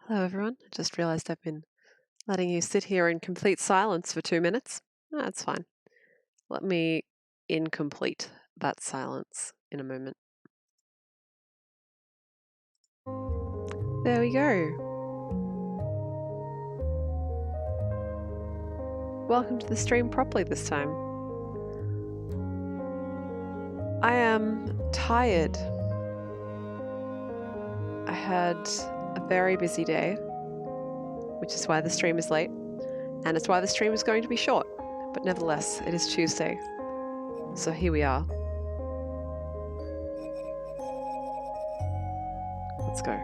Hello everyone, I just realised I've been letting you sit here in complete silence for 2 minutes. That's fine. Let me incomplete that silence in a moment. There we go. Welcome to the stream properly this time. I am tired. I had a very busy day, which is why the stream is late, and it's why the stream is going to be short. But nevertheless, it is Tuesday, so here we are. Let's go.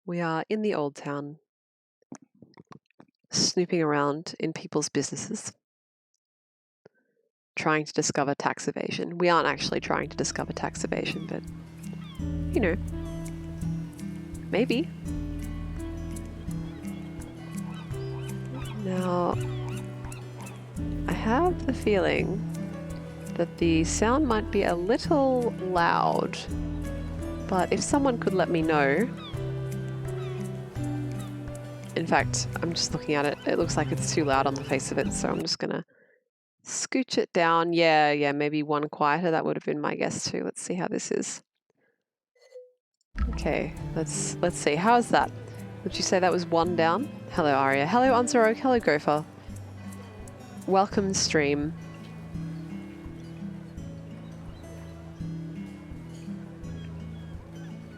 We are in the old town, snooping around in people's businesses, trying to discover tax evasion. We aren't actually trying to discover tax evasion, but, you know, maybe. Now, I have the feeling that the sound might be a little loud, but if someone could let me know. In fact, I'm just looking at it. It looks like it's too loud on the face of it, so I'm just gonna scooch it down. Yeah, maybe one quieter. That would have been my guess too. Let's see how this is. Okay, let's see. How is that? Would you say that was one down? Hello, Aria. Hello, Unzero. Hello, Gopher. Welcome, stream.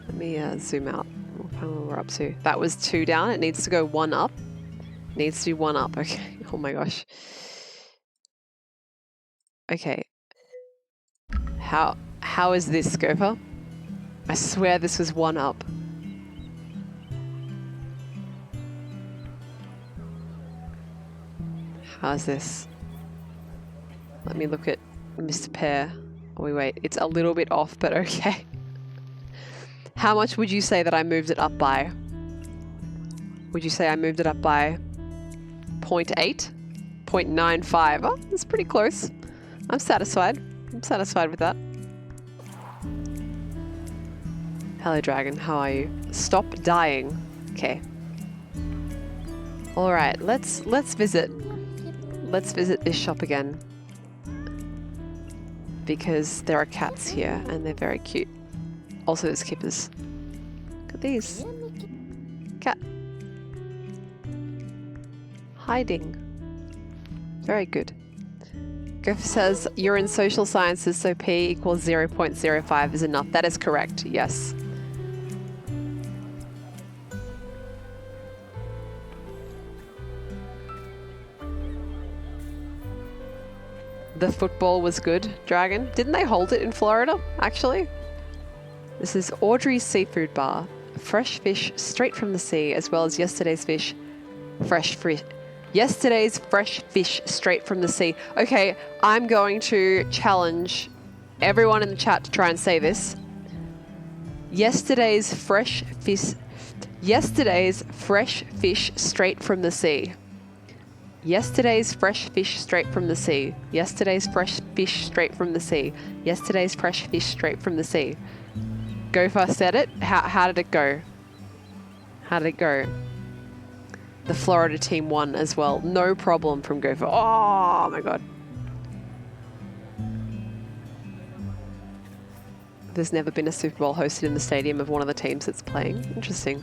Let me zoom out. We'll find what we're up to. That was 2 down. It needs to go 1 up. Needs to be 1 up. Okay. Oh my gosh. Okay. How is this, Gopher? I swear this was 1 up. How's this? Let me look at Mr. Pear. Oh, wait. It's a little bit off, but okay. How much would you say that I moved it up by? Would you say I moved it up by 0.8? 0.95? Oh, that's pretty close. I'm satisfied. I'm satisfied with that. Hello, Dragon. How are you? Stop dying. Okay. All right. Let's visit. Let's visit this shop again. Because there are cats here and they're very cute. Also, there's kippers. Look at these. Cat. Hiding. Very good. Griff says, you're in social sciences, so P equals 0.05 is enough. That is correct, yes. The football was good, Dragon. Didn't they hold it in Florida, actually? This is Audrey's Seafood Bar. Fresh fish straight from the sea, as well as yesterday's fish. Yesterday's fresh fish straight from the sea. Okay, I'm going to challenge everyone in the chat to try and say this. Yesterday's fresh fish straight from the sea. Yesterday's fresh fish straight from the sea. Yesterday's fresh fish straight from the sea. Yesterday's fresh fish straight from the sea. Gopher said it. How did it go? How did it go? The Florida team won as well. No problem from Gopher. Oh my god. There's never been a Super Bowl hosted in the stadium of one of the teams that's playing. Interesting.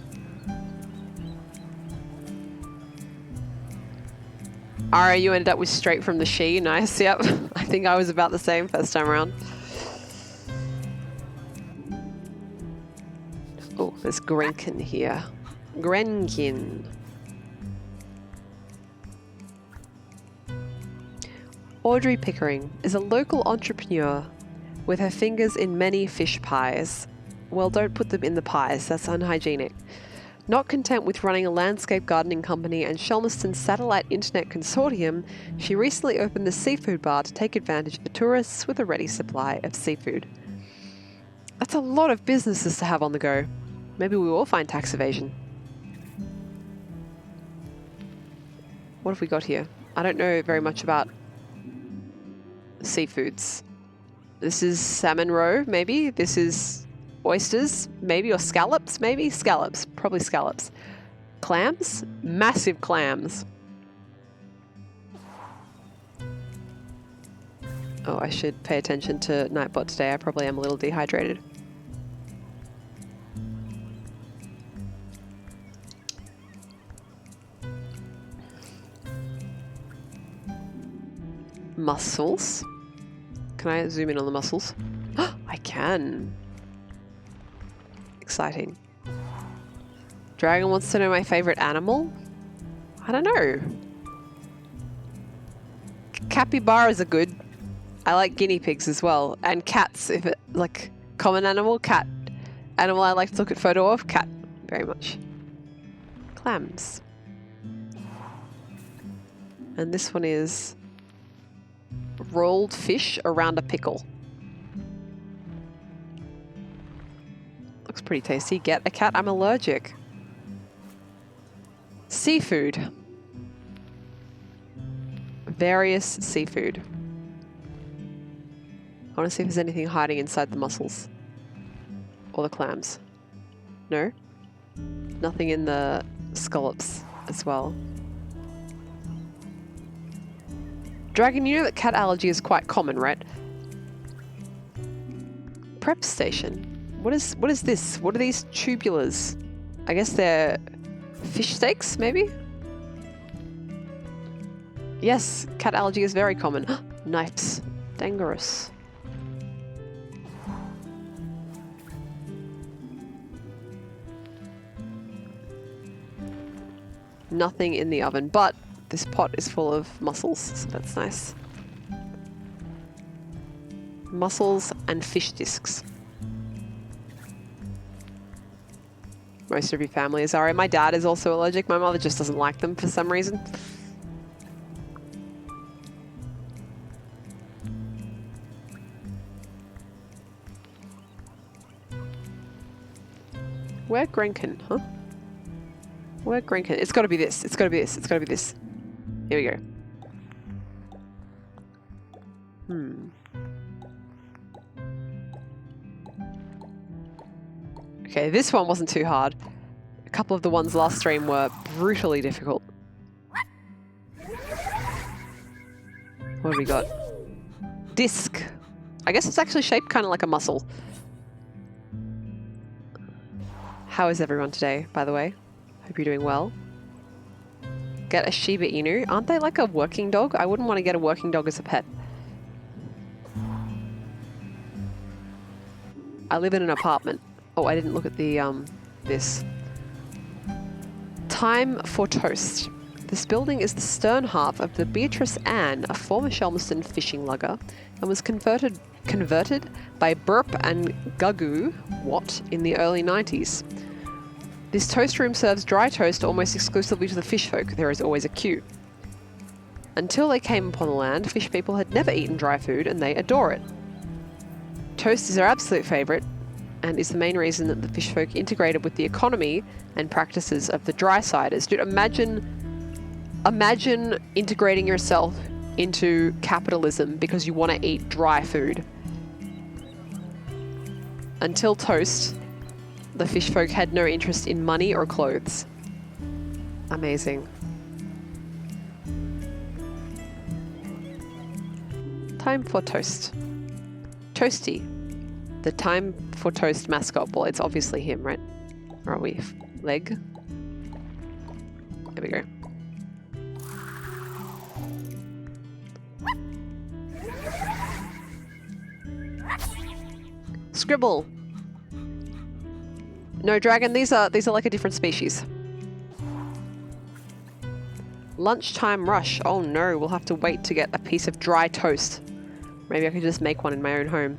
Ara, you ended up with straight from the she. Nice, yep. I think I was about the same first time around. Oh, there's Grenkin here. Grenkin. Audrey Pickering is a local entrepreneur with her fingers in many fish pies. Well, don't put them in the pies, that's unhygienic. Not content with running a landscape gardening company and Shelmerston's satellite internet consortium, she recently opened the seafood bar to take advantage of the tourists with a ready supply of seafood. That's a lot of businesses to have on the go. Maybe we will find tax evasion. What have we got here? I don't know very much about seafoods. This is salmon roe, maybe. This is oysters, maybe, or scallops, maybe. Scallops, probably scallops. Clams, massive clams. Oh, I should pay attention to Nightbot today. I probably am a little dehydrated. Mussels. Can I zoom in on the mussels? I can. Exciting. Dragon wants to know my favorite animal? I don't know. Capybaras are good. I like guinea pigs as well. And cats, if it, like, common animal, cat. Animal I like to look at photo of, cat. Very much. Clams. And this one is rolled fish around a pickle. Looks pretty tasty. Get a cat, I'm allergic. Seafood. Various seafood. I want to see if there's anything hiding inside the mussels. Or the clams. No? Nothing in the scallops as well. Dragon, you know that cat allergy is quite common, right? Prep station. What is this? What are these tubulars? I guess they're fish steaks, maybe? Yes, cat allergy is very common. Knives. Dangerous. Nothing in the oven, but this pot is full of mussels, so that's nice. Mussels and fish discs. Most of your family is alright. My dad is also allergic. My mother just doesn't like them for some reason. Where Grenkin, huh? Where Grenkin? It's gotta be this. It's gotta be this. It's gotta be this. Here we go. Okay, this one wasn't too hard. A couple of the ones last stream were brutally difficult. What have we got? Disc. I guess it's actually shaped kind of like a mussel. How is everyone today, by the way? Hope you're doing well. Get a Shiba Inu. Aren't they like a working dog? I wouldn't want to get a working dog as a pet. I live in an apartment. Oh, I didn't look at the, this. Time for toast. This building is the stern half of the Beatrice Anne, a former Shelmerston fishing lugger, and was converted by Burp and Gugu Watt in the early 90s. This toast room serves dry toast almost exclusively to the fish folk. There is always a queue. Until they came upon the land, fish people had never eaten dry food, and they adore it. Toast is their absolute favourite, and is the main reason that the fish folk integrated with the economy and practices of the dry-siders. Dude, imagine integrating yourself into capitalism because you want to eat dry food. Until toast, the fish folk had no interest in money or clothes. Amazing. Time for toast. Toasty. The Time for Toast mascot. Well, it's obviously him, right? Or are we? Leg? There we go. Scribble. No, Dragon, these are like a different species. Lunchtime rush. Oh no, we'll have to wait to get a piece of dry toast. Maybe I could just make one in my own home.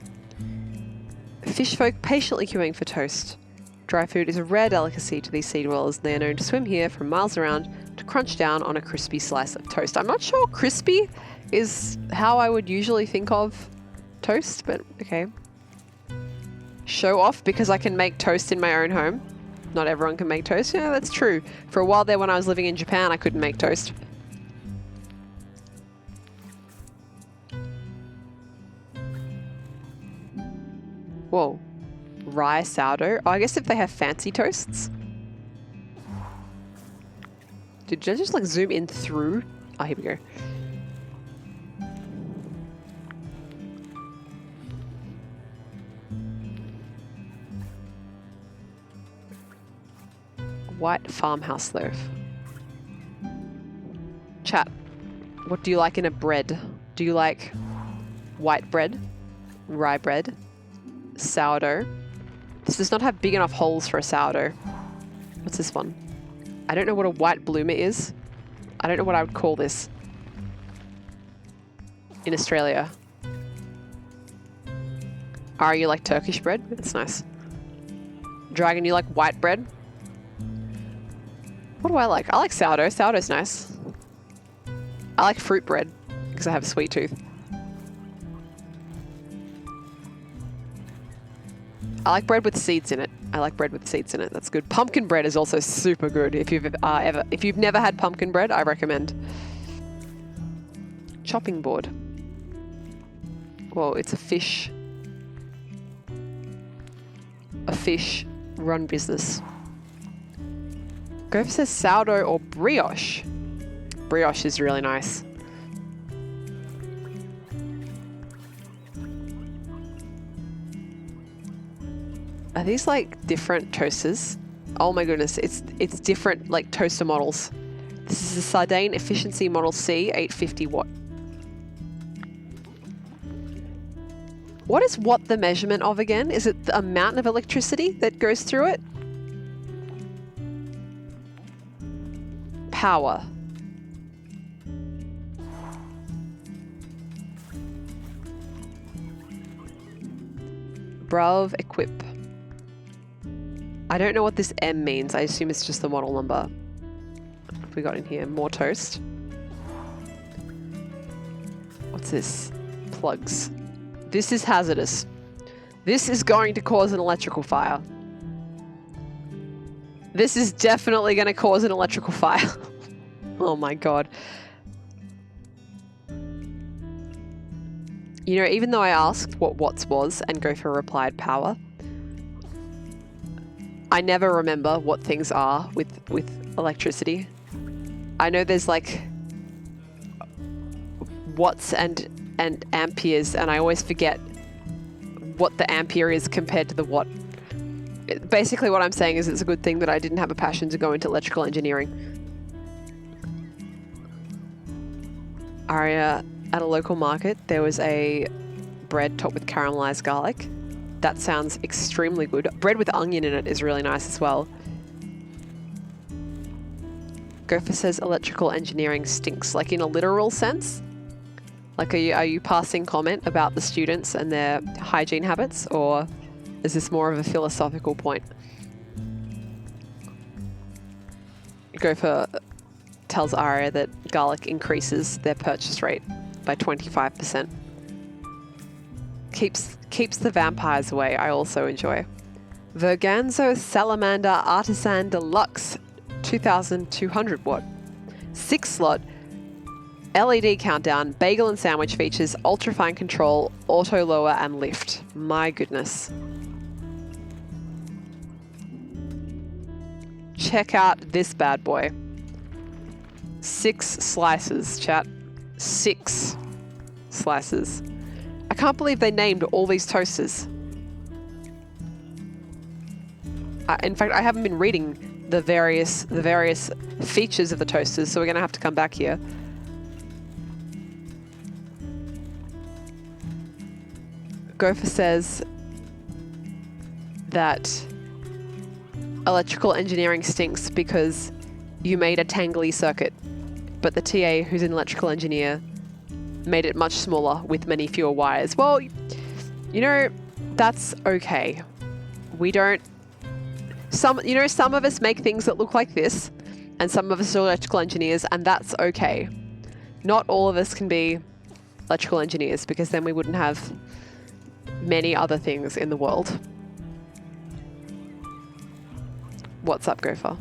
Fish folk patiently queuing for toast. Dry food is a rare delicacy to these sea dwellers. They are known to swim here from miles around to crunch down on a crispy slice of toast. I'm not sure crispy is how I would usually think of toast, but okay. Show off because I can make toast in my own home. Not everyone can make toast. Yeah, that's true. For a while there when I was living in Japan, I couldn't make toast. Whoa. Rye sourdough. Oh, I guess if they have fancy toasts. Did I just like zoom in through? Oh, here we go. White farmhouse loaf. Chat, what do you like in a bread? Do you like white bread, rye bread, sourdough? This does not have big enough holes for a sourdough. What's this one? I don't know what a white bloomer is. I don't know what I would call this in Australia. Are you like Turkish bread? It's nice. Dragon, you like white bread? What do I like? I like sourdough. Sourdough's nice. I like fruit bread because I have a sweet tooth. I like bread with seeds in it. I like bread with seeds in it. That's good. Pumpkin bread is also super good. If you've never had pumpkin bread, I recommend. Chopping board. Whoa, it's a fish. A fish run business. Gopher says sourdough or brioche. Brioche is really nice. Are these like different toasters? Oh my goodness, it's different like toaster models. This is the Sardine Efficiency Model C 850 watt. What is what the measurement of again? Is it the amount of electricity that goes through it? Power. Brav equip. I don't know what this M means. I assume it's just the model number. What have we got in here? More toast. What's this? Plugs. This is hazardous. This is going to cause an electrical fire. This is definitely going to cause an electrical fire. Oh my god. You know, even though I asked what watts was and Gopher replied power, I never remember what things are with electricity. I know there's like watts and amperes, and I always forget what the ampere is compared to the watt. Basically what I'm saying is it's a good thing that I didn't have a passion to go into electrical engineering. Aria, at a local market, there was a bread topped with caramelized garlic. That sounds extremely good. Bread with onion in it is really nice as well. Gopher says electrical engineering stinks, like in a literal sense? Like are you passing comment about the students and their hygiene habits, or is this more of a philosophical point? Gopher tells Aria that garlic increases their purchase rate by 25%. Keeps the vampires away, I also enjoy. Verganzo Salamander Artisan Deluxe 2200 watt. 6 slot LED countdown, bagel and sandwich features, ultra fine control, auto lower and lift. My goodness. Check out this bad boy. 6 slices, chat. 6 slices. I can't believe they named all these toasters. In fact, I haven't been reading the various features of the toasters, so we're going to have to come back here. Gopher says that electrical engineering stinks because you made a tangly circuit, but the TA, who's an electrical engineer, made it much smaller with many fewer wires. Well, you know, that's okay. We don't... Some of us make things that look like this, and some of us are electrical engineers, and that's okay. Not all of us can be electrical engineers, because then we wouldn't have many other things in the world. What's up, Gopher?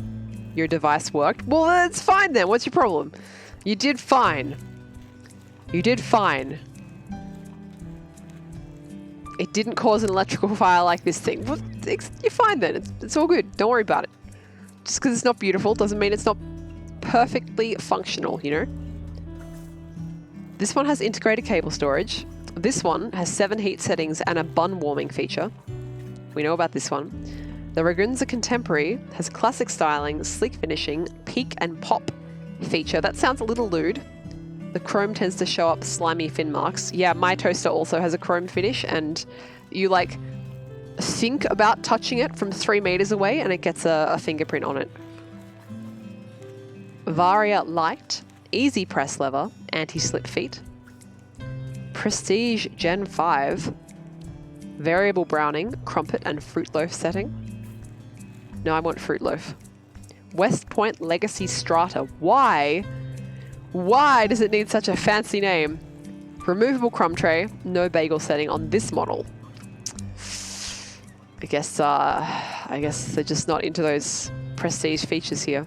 Your device worked? Well, that's fine then. What's your problem? You did fine. You did fine. It didn't cause an electrical fire like this thing. Well, you're fine then. It's all good. Don't worry about it. Just because it's not beautiful doesn't mean it's not perfectly functional, you know? This one has integrated cable storage. This one has 7 heat settings and a bun warming feature. We know about this one. The Ragunza Contemporary has classic styling, sleek finishing, peak and pop feature. That sounds a little lewd. The chrome tends to show up slimy fin marks. Yeah, my toaster also has a chrome finish, and you like think about touching it from 3 meters away and it gets a fingerprint on it. Varia Light, easy press lever, anti-slip feet. Prestige Gen 5, variable browning, crumpet and fruit loaf setting. No, I want fruit loaf. West Point Legacy Strata. Why? Why does it need such a fancy name? Removable crumb tray, no bagel setting on this model. I guess they're just not into those prestige features here.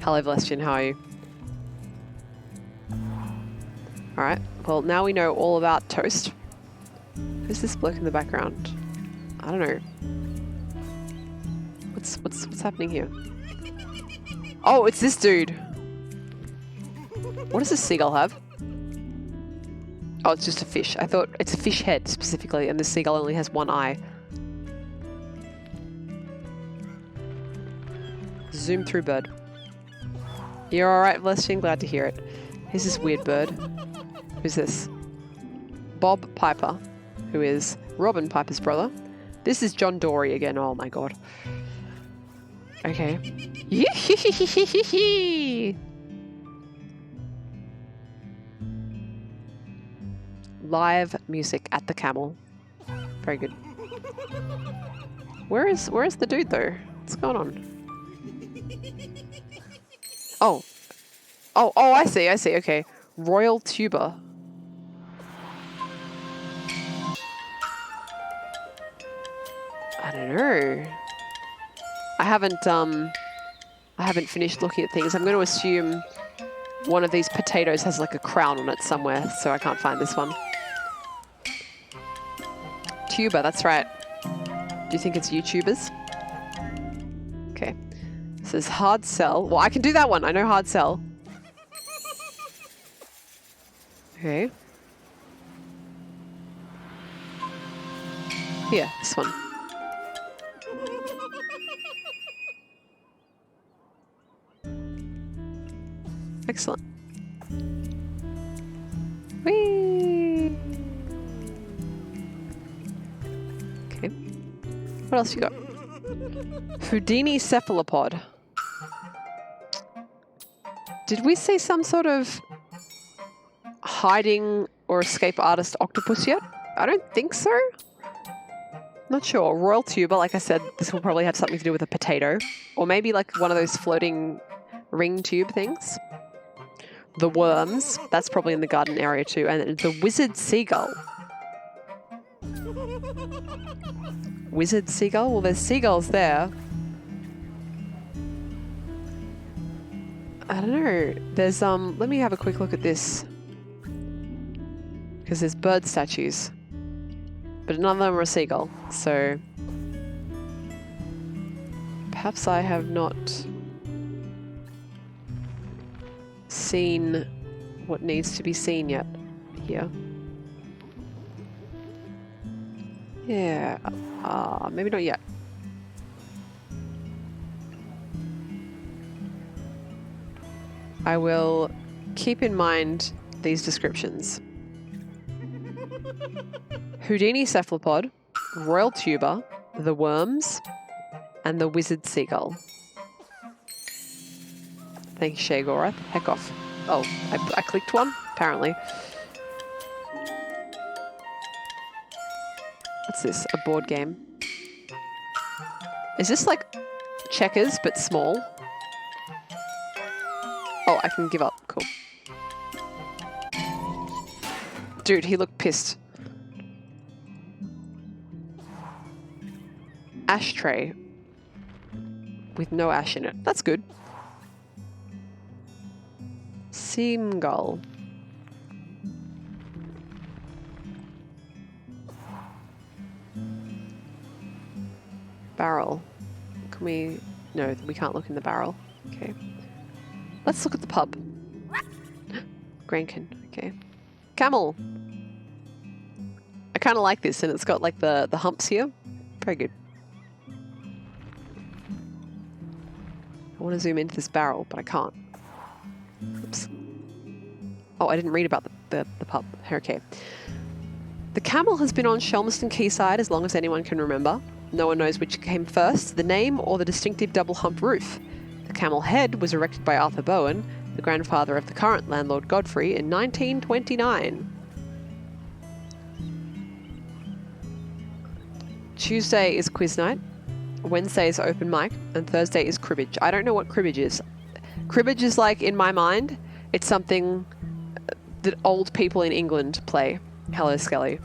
Hello, Celestian, how are you? Alright, well, now we know all about toast. Who's this bloke in the background? I don't know. What's happening here? Oh, it's this dude. What does this seagull have? Oh, it's just a fish. I thought it's a fish head specifically, and the seagull only has 1 eye. Zoom through bird. You're alright, Celestian? Glad to hear it. Who's this weird bird? Who's this? Bob Piper, who is Robin Piper's brother. This is John Dory again. Oh my god. Okay. Live music at the Camel. Very good. Where is the dude though? What's going on? Oh. Oh, I see. Okay. Royal Tuber. I don't know. I haven't finished looking at things. I'm going to assume one of these potatoes has like a crown on it somewhere, so I can't find this one. Tuber, that's right. Do you think it's YouTubers? Okay. This is hard sell. Well, I can do that one. I know hard sell. Okay. Here, this one. Excellent. Whee! Okay. What else you got? Houdini cephalopod. Did we see some sort of hiding or escape artist octopus yet? I don't think so. Not sure. Royal Tuber, like I said, this will probably have something to do with a potato. Or maybe like one of those floating ring tube things. The worms, that's probably in the garden area too. And the wizard seagull. Wizard seagull? Well, there's seagulls there. I don't know. There's, let me have a quick look at this. Because there's bird statues. But none of them are a seagull, so... Perhaps I have not seen what needs to be seen yet here. Yeah, maybe not yet. I will keep in mind these descriptions. Houdini cephalopod, royal tuber, the worms, and the wizard seagull. Thank you, Shay Gorath. Heck off. Oh, I clicked one, apparently. What's this? A board game. Is this like checkers but small? Oh, I can give up. Cool. Dude, he looked pissed. Ashtray. With no ash in it. That's good. Seamgull. Barrel. Can we... No, we can't look in the barrel. Okay. Let's look at the pub. Grankin. Okay. Camel. I kind of like this, and it's got like the humps here. Very good. I want to zoom into this barrel, but I can't. Oops. Oh, I didn't read about the pub. Okay. The Camel has been on Shelmerston Quayside as long as anyone can remember. No one knows which came first, the name or the distinctive double hump roof. The Camel Head was erected by Arthur Bowen, the grandfather of the current landlord Godfrey, in 1929. Tuesday is quiz night, Wednesday is open mic, and Thursday is cribbage. I don't know what cribbage is. Cribbage is like, in my mind, it's something that old people in England play. Hello, Skelly.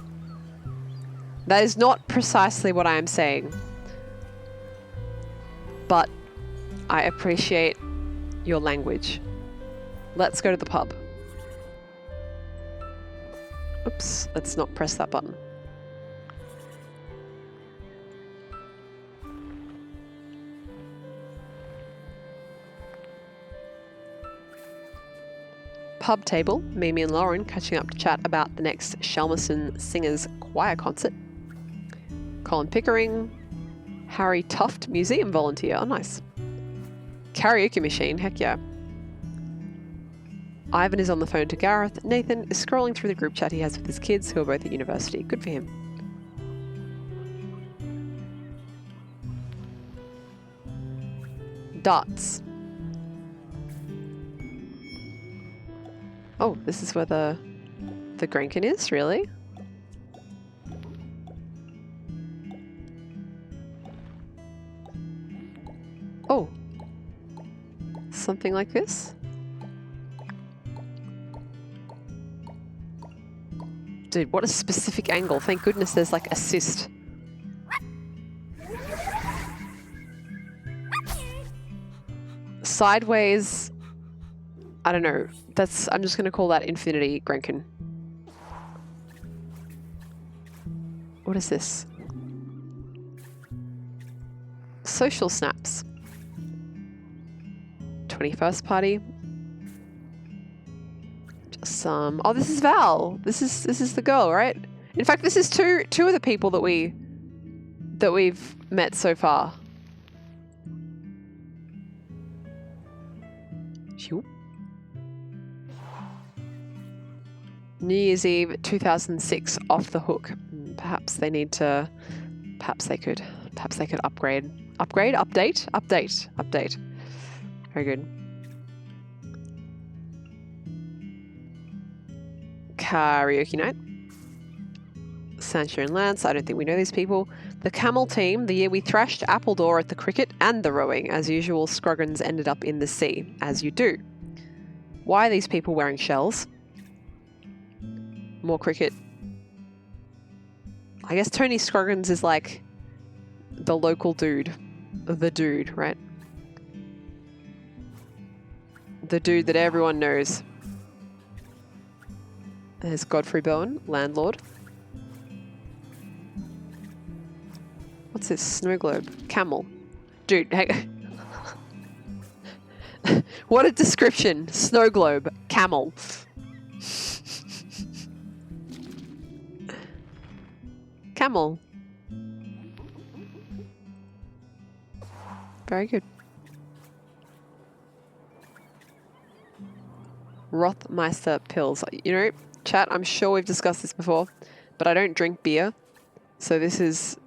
That is not precisely what I am saying. But I appreciate your language. Let's go to the pub. Oops, let's not press that button. Pub table, Mimi and Lauren catching up to chat about the next Shelmerston Singers Choir concert. Colin Pickering, Harry Tuft, museum volunteer. Oh, nice. Karaoke machine, heck yeah. Ivan is on the phone to Gareth. Nathan is scrolling through the group chat he has with his kids who are both at university. Good for him. Darts. Oh, this is where the Grankin is, really? Oh. Something like this? Dude, what a specific angle. Thank goodness there's like assist. Sideways. I don't know. I'm just going to call that Infinity Grankin. What is this? Social snaps. 21st party. Just some. Oh, this is Val. This is the girl, right? In fact, this is two of the people that we've met so far. Phew. New Year's Eve 2006 off the hook. Perhaps they could upgrade. Update. Very good. Karaoke night. Sancho and Lance, I don't think we know these people. The Camel team, the year we thrashed Appledore at the cricket and the rowing. As usual, Scroggins ended up in the sea, as you do. Why are these people wearing shells? More cricket. I guess Tony Scroggins is like the local dude. The dude, right? The dude that everyone knows. There's Godfrey Bowen, landlord. What's this? Snow globe. Camel. Dude, hey. What a description. Snow globe. Camel. Camel. Very good. Rothmeister pills. You know, chat, I'm sure we've discussed this before, but I don't drink beer, so this is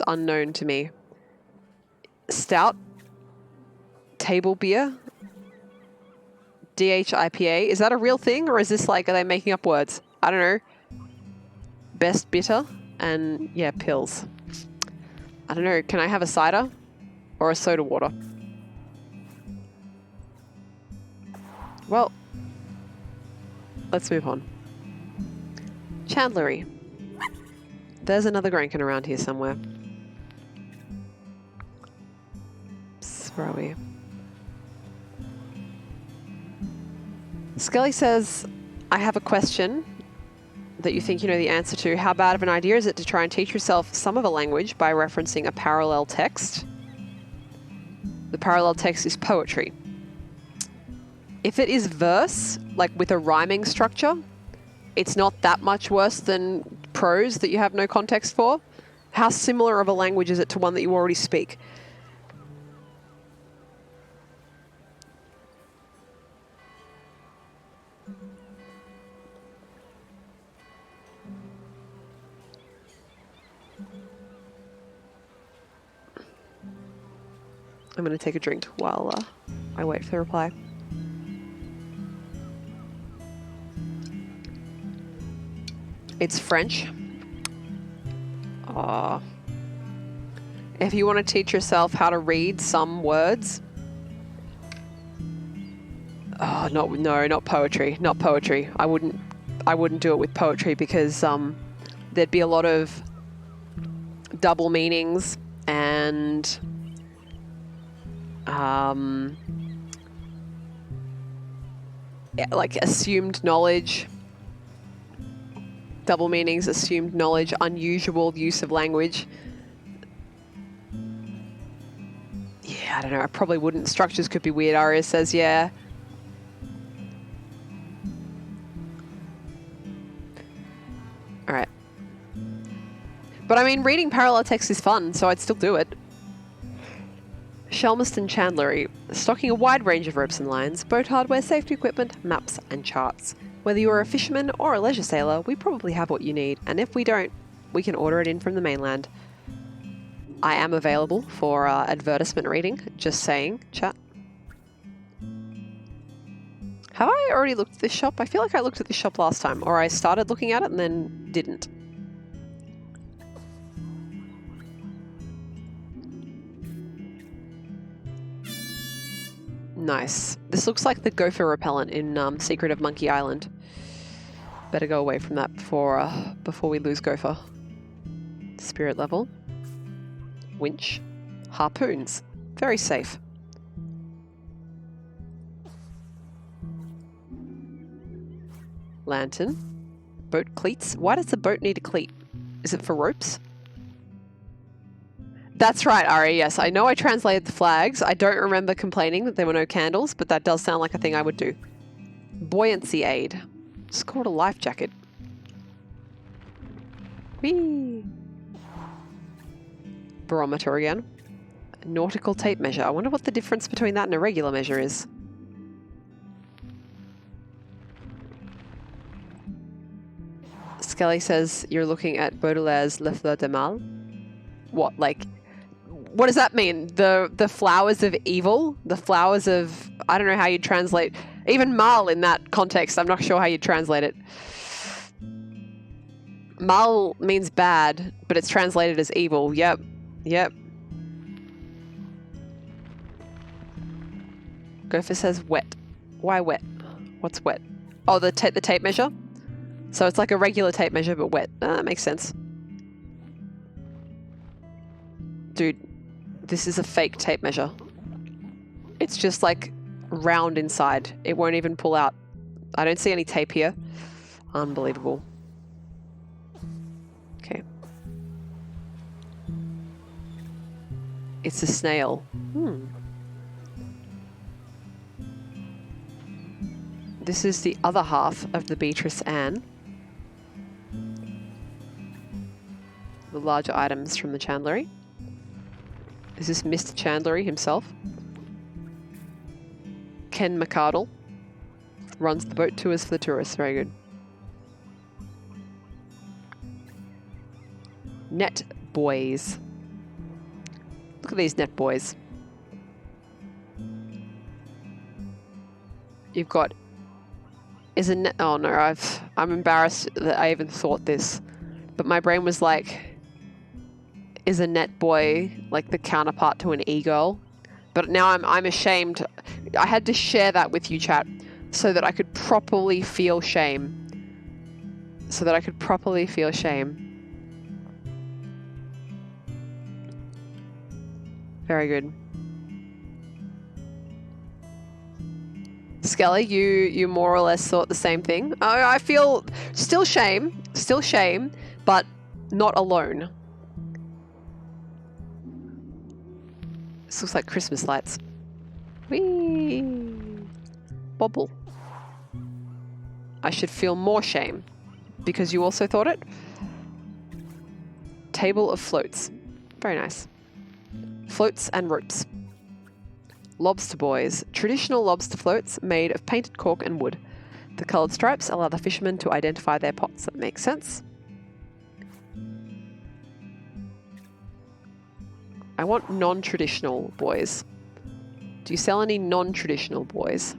unknown to me. Stout. Table beer. DHIPA. Is that a real thing, or is this like, are they making up words? I don't know. Best bitter. And yeah, pills. I don't know. Can I have a cider or a soda water? Well, let's move on. Chandlery. There's another Grankin around here somewhere. Where are we? Skelly says, I have a question. that you think you know the answer to. How bad of an idea is it to try and teach yourself some of a language by referencing a parallel text? The parallel text is poetry. If it is verse, like with a rhyming structure, it's not that much worse than prose that you have no context for. How similar of a language is it to one that you already speak? I'm going to take a drink while I wait for the reply. It's French. If you want to teach yourself how to read some words, not poetry. Not poetry. I wouldn't do it with poetry because there'd be a lot of double meanings and like assumed knowledge. Double meanings, assumed knowledge, unusual use of language. Yeah, I don't know. I probably wouldn't. Structures could be weird. Aria says, yeah. All right. But I mean, reading parallel text is fun, so I'd still do it. Shelmerston Chandlery, stocking a wide range of ropes and lines, boat hardware, safety equipment, maps and charts. Whether you are a fisherman or a leisure sailor, we probably have what you need, and if we don't, we can order it in from the mainland. I am available for advertisement reading, just saying, chat. Have I already looked at this shop? I feel like I looked at this shop last time, or I started looking at it and then didn't. Nice. This looks like the gopher repellent in Secret of Monkey Island. Better go away from that before we lose gopher. Spirit level. Winch. Harpoons. Very safe. Lantern. Boat cleats. Why does the boat need a cleat? Is it for ropes? That's right, Ari, yes. I know I translated the flags. I don't remember complaining that there were no candles, but that does sound like a thing I would do. Buoyancy aid. It's called a life jacket. Whee! Barometer again. Nautical tape measure. I wonder what the difference between that and a regular measure is. Skelly says you're looking at Baudelaire's Le Fleur de Mal. What, like, what does that mean? The flowers of evil? The flowers of, I don't know how you'd translate, even mal in that context, I'm not sure how you'd translate it. Mal means bad, but it's translated as evil. Yep. Gopher says wet. Why wet? What's wet? Oh, the tape measure? So it's like a regular tape measure, but wet. That makes sense. Dude, this is a fake tape measure. It's just like round inside. It won't even pull out. I don't see any tape here. Unbelievable. Okay. It's a snail. This is the other half of the Beatrice Anne. The larger items from the chandlery. Is this Mr. Chandlery himself? Ken McCardle runs the boat tours for the tourists. Very good. Net boys. Look at these net boys. You've got... Is a net... Oh no, I'm embarrassed that I even thought this. But my brain was like... Is a net boy like the counterpart to an e-girl? But now I'm ashamed. I had to share that with you, chat, so that I could properly feel shame. Very good. Skelly, you more or less thought the same thing. I feel still shame, but not alone. This looks like Christmas lights. Whee! Bobble. I should feel more shame because you also thought it. Table of floats. Very nice. Floats and ropes. Lobster buoys. Traditional lobster floats made of painted cork and wood. The coloured stripes allow the fishermen to identify their pots. That makes sense. I want non-traditional buoys. Do you sell any non-traditional buoys?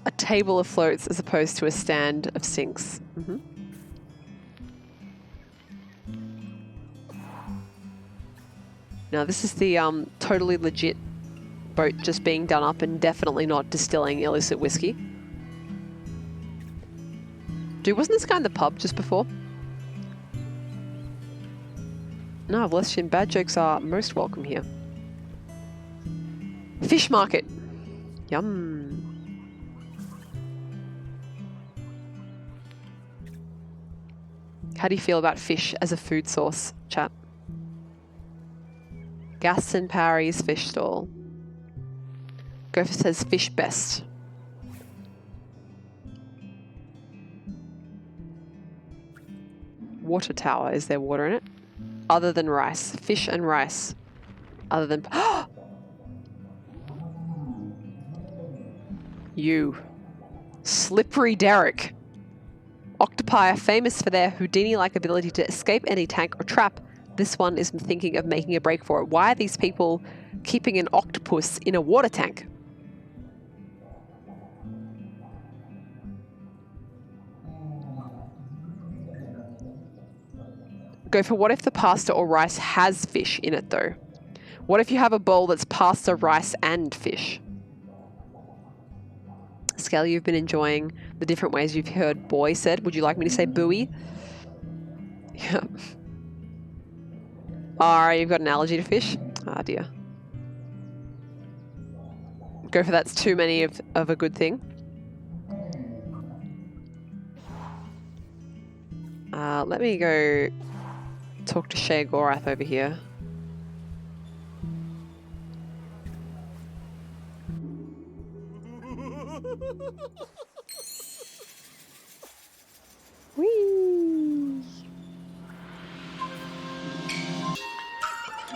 A table of floats as opposed to a stand of sinks. Mm-hmm. Now this is the totally legit boat just being done up and definitely not distilling illicit whiskey. Dude, wasn't this guy in the pub just before? No, bless you. Bad jokes are most welcome here. Fish market. Yum. How do you feel about fish as a food source, chat? Gaston Parry's fish stall. Gopher says fish best. Water tower. Is there water in it? Other than rice. Fish and rice. Other than... You. Slippery Derek. Octopi are famous for their Houdini-like ability to escape any tank or trap. This one is thinking of making a break for it. Why are these people keeping an octopus in a water tank? Go for what if the pasta or rice has fish in it though? What if you have a bowl that's pasta, rice and fish? Skelly, you've been enjoying the different ways you've heard boy said. Would you like me to say buoy? Yeah. Alright, you've got an allergy to fish? Ah, dear. Go for that's too many of a good thing. Let me go talk to Shay Gorath over here. Whee!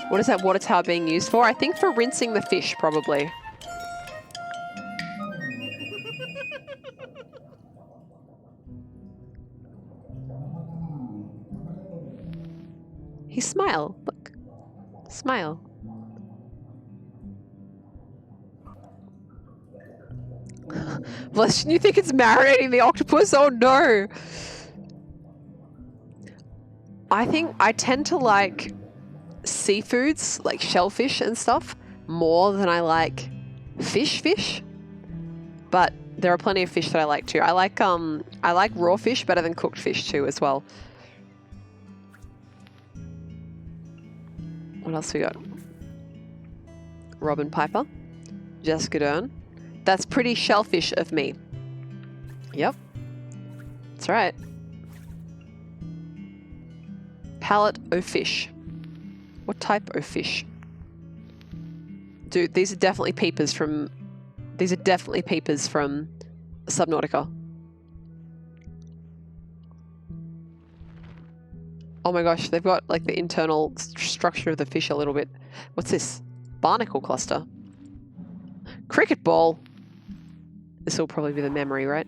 What is that water tower being used for? I think for rinsing the fish, probably. He smile. Look. Smile. Bless you think it's marinating the octopus? Oh no! I tend to like seafoods, like shellfish and stuff, more than I like fish. But there are plenty of fish that I like too. I like raw fish better than cooked fish too as well. What else we got? Robin Piper. Jessica Dern. That's pretty shellfish of me. Yep. That's right. Palette of fish. What type of fish? Dude, these are definitely peepers from Subnautica. Oh my gosh, they've got like the internal structure of the fish a little bit. What's this? Barnacle cluster. Cricket ball. This will probably be the memory, right?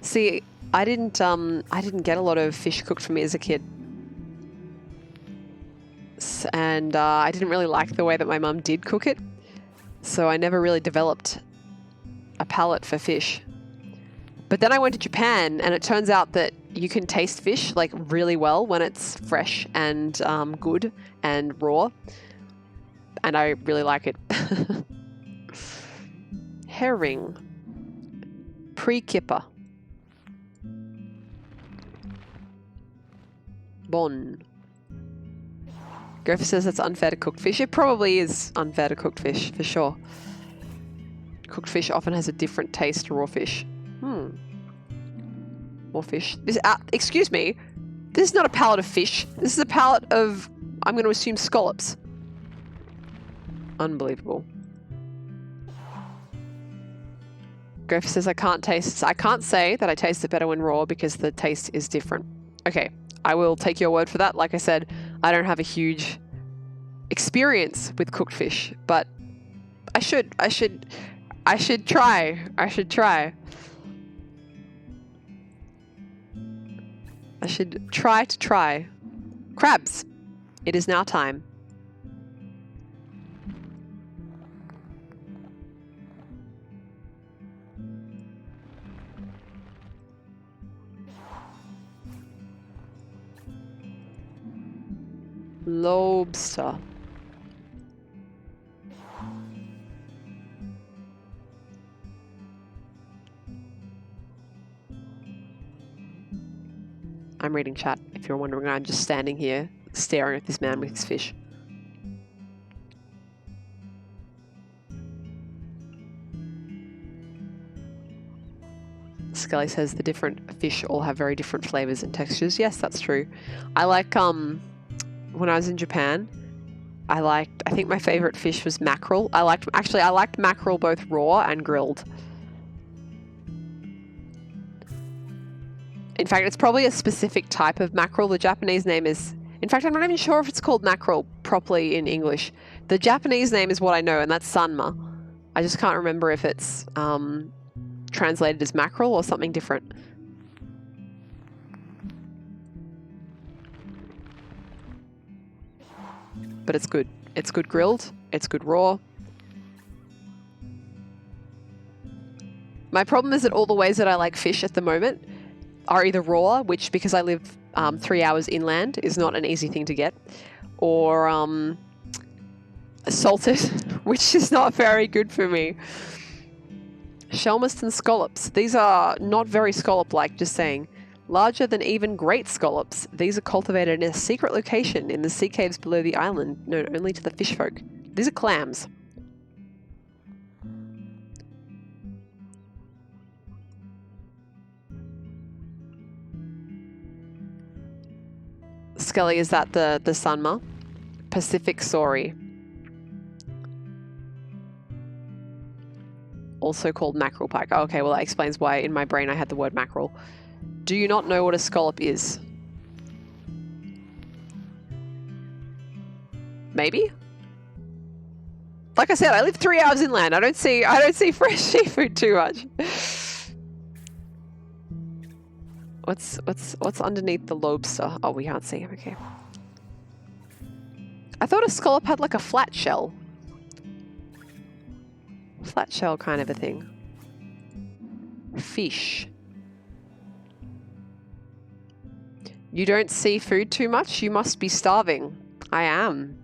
See, I didn't get a lot of fish cooked for me as a kid. And I didn't really like the way that my mum did cook it. So I never really developed a palate for fish. But then I went to Japan and it turns out that you can taste fish like really well when it's fresh and good and raw. And I really like it. Herring. Pre-kipper. Bon. Gopher says that's unfair to cooked fish. It probably is unfair to cooked fish, for sure. Cooked fish often has a different taste to raw fish. More fish. This, excuse me. This is not a pallet of fish. This is a pallet of, I'm going to assume, scallops. Unbelievable. Gopher says I can't say that I taste it better when raw because the taste is different. Okay, I will take your word for that. Like I said, I don't have a huge experience with cooked fish, but I should try. I should try to try. Crabs. It is now time. Lobster. I'm reading chat. If you're wondering, I'm just standing here staring at this man with his fish. Scully says the different fish all have very different flavors and textures. Yes, that's true. I like, when I was in Japan, I think my favorite fish was mackerel. I liked mackerel both raw and grilled. In fact, it's probably a specific type of mackerel. The Japanese name is... In fact, I'm not even sure if it's called mackerel properly in English. The Japanese name is what I know, and that's sanma. I just can't remember if it's translated as mackerel or something different. But it's good. It's good grilled. It's good raw. My problem is that all the ways that I like fish at the moment are either raw, which because I live 3 hours inland is not an easy thing to get, or salted, which is not very good for me. Shelmiston scallops. These are not very scallop-like, just saying. Larger than even great scallops, these are cultivated in a secret location in the sea caves below the island, known only to the fish folk. These are clams. Scully, is that the sanma? Pacific Sori. Also called mackerel pike. Oh, okay, well that explains why in my brain I had the word mackerel. Do you not know what a scallop is? Maybe? Like I said, I live 3 hours inland. I don't see fresh seafood too much. What's underneath the lobster? Oh, we can't see him. Okay. I thought a scallop had like a flat shell. Flat shell kind of a thing. Fish. You don't see food too much? You must be starving. I am.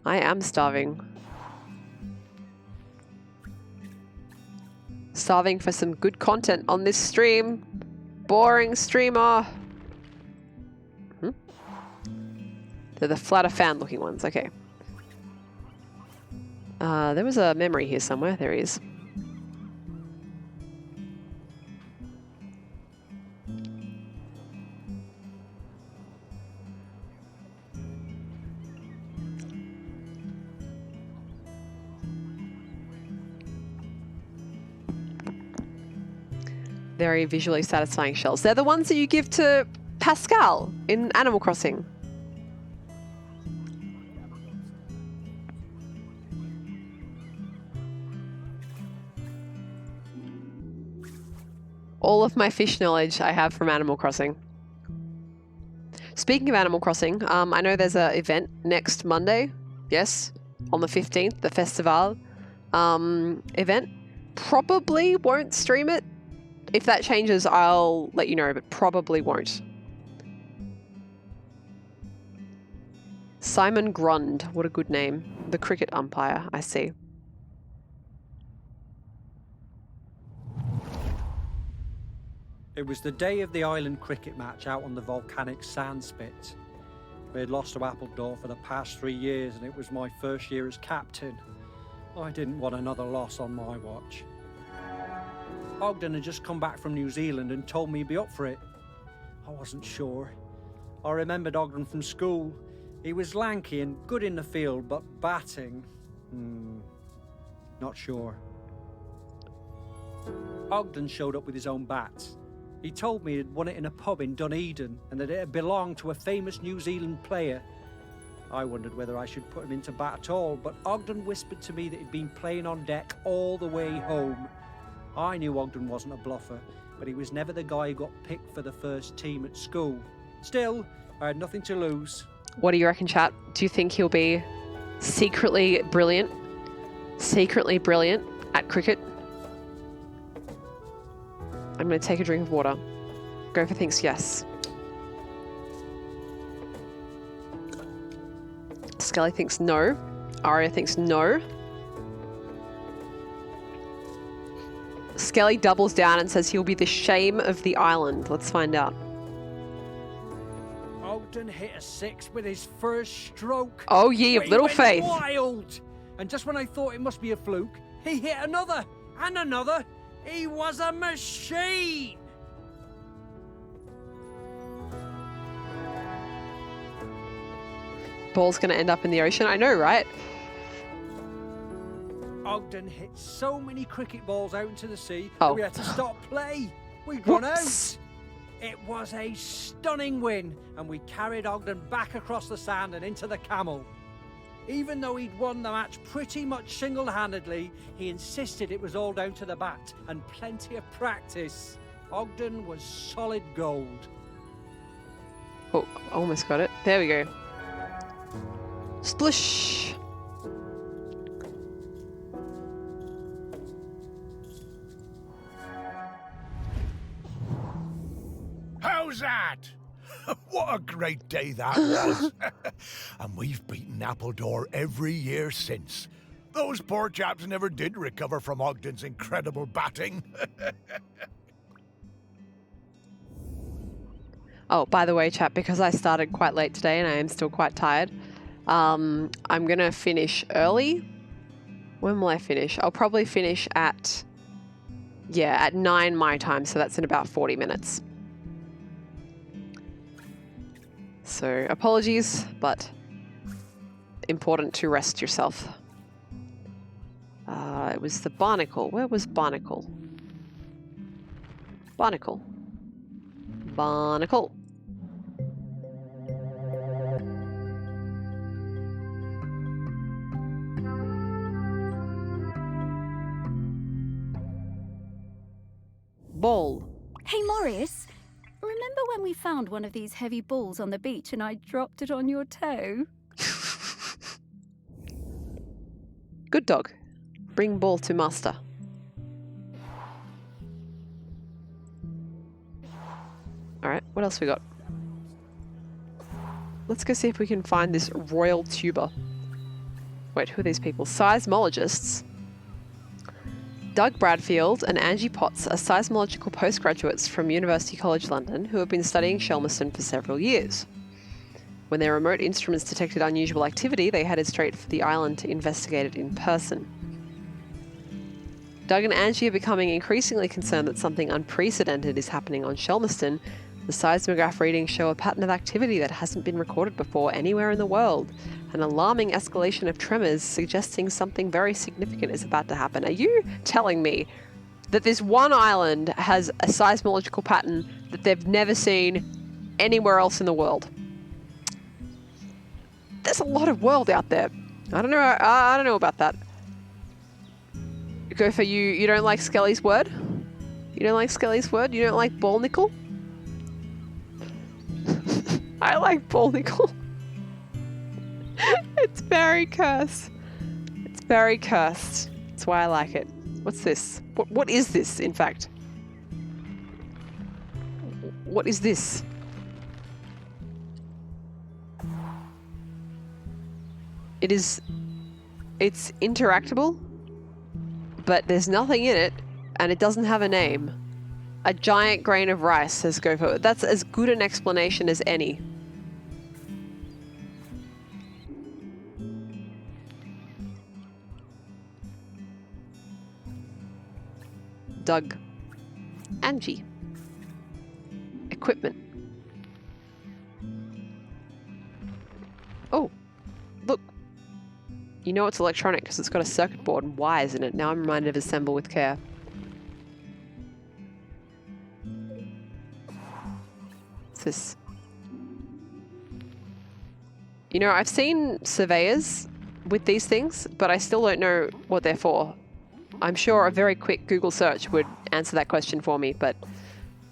I am starving. Starving for some good content on this stream. Boring streamer. They're the flatter fan looking ones. Okay. There was a memory here somewhere. There he is. Very visually satisfying shells. They're the ones that you give to Pascal in Animal Crossing. All of my fish knowledge I have from Animal Crossing. Speaking of Animal Crossing, I know there's an event next Monday. Yes, on the 15th, the Festival event. Probably won't stream it. If that changes, I'll let you know, but probably won't. Simon Grund, what a good name. The cricket umpire, I see. It was the day of the island cricket match out on the volcanic sand spit. We had lost to Appledore for the past 3 years, and it was my first year as captain. I didn't want another loss on my watch. Ogden had just come back from New Zealand and told me he'd be up for it. I wasn't sure. I remembered Ogden from school. He was lanky and good in the field, but batting... not sure. Ogden showed up with his own bat. He told me he'd won it in a pub in Dunedin and that it had belonged to a famous New Zealand player. I wondered whether I should put him into bat at all, but Ogden whispered to me that he'd been playing on deck all the way home. I knew Ogden wasn't a bluffer, but he was never the guy who got picked for the first team at school. Still, I had nothing to lose. What do you reckon, chat? Do you think he'll be secretly brilliant at cricket? I'm going to take a drink of water. Gopher thinks yes. Skelly thinks no. Arya thinks no. Skelly doubles down and says he'll be the shame of the island. Let's find out. Ogden hit a 6 with his first stroke. Oh, ye of little faith. Wild! And just when I thought it must be a fluke, he hit another and another. He was a machine! Ball's going to end up in the ocean. I know, right? Ogden hit so many cricket balls out into the sea Oh. that we had to stop play. We'd run out. Whoops. It was a stunning win, and we carried Ogden back across the sand and into the Camel. Even though he'd won the match pretty much single-handedly, he insisted it was all down to the bat and plenty of practice. Ogden was solid gold. Oh, almost got it. There we go. Splish! How's that? What a great day that was. And we've beaten Appledore every year since. Those poor chaps never did recover from Ogden's incredible batting. Oh, by the way, chat, because I started quite late today and I am still quite tired, I'm going to finish early. When will I finish? I'll probably finish at 9 my time, so that's in about 40 minutes. So, apologies, but important to rest yourself. It was the Barnacle. Where was Barnacle? Barnacle. Barnacle. Ball. Hey, Morris. Remember when we found one of these heavy balls on the beach and I dropped it on your toe? Good dog. Bring ball to master. Alright, what else we got? Let's go see if we can find this royal tuber. Wait, who are these people? Seismologists. Doug Bradfield and Angie Potts are seismological postgraduates from University College London who have been studying Shelmerston for several years. When their remote instruments detected unusual activity, they headed straight for the island to investigate it in person. Doug and Angie are becoming increasingly concerned that something unprecedented is happening on Shelmerston. The seismograph readings show a pattern of activity that hasn't been recorded before anywhere in the world. An alarming escalation of tremors suggesting something very significant is about to happen. Are you telling me that this one island has a seismological pattern that they've never seen anywhere else in the world? There's a lot of world out there. I don't know about that. Gopher, you don't like Skelly's word? You don't like Skelly's word? You don't like ball nickel? I like ball nickel. It's very cursed. It's very cursed. That's why I like it. What's this? What is this, in fact? What is this? It's interactable, but there's nothing in it, and it doesn't have a name. A giant grain of rice, says Gopher. That's as good an explanation as any. Doug. Angie. Equipment. Oh, look. You know it's electronic because it's got a circuit board and wires in it. Now I'm reminded of assemble with care. What's this? You know, I've seen surveyors with these things, but I still don't know what they're for. I'm sure a very quick Google search would answer that question for me, but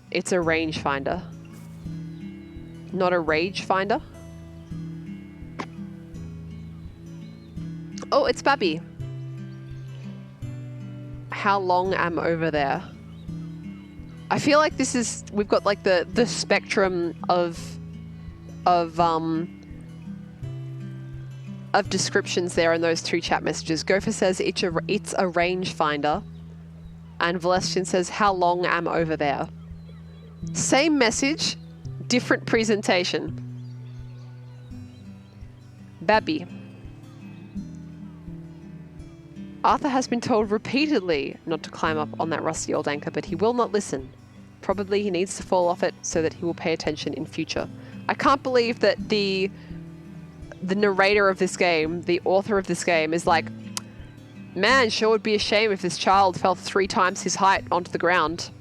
it's a range finder. Not a rage finder. Oh, it's Babby. How long am over there? I feel like this is, we've got like the spectrum of descriptions there in those two chat messages. Gopher says it's a rangefinder, and Valestian says how long am over there. Same message, different presentation. Babby. Arthur has been told repeatedly not to climb up on that rusty old anchor, but he will not listen. Probably he needs to fall off it so that he will pay attention in future. I can't believe that the narrator of this game, the author of this game, is like, man, sure would be a shame if this child fell 3 times his height onto the ground.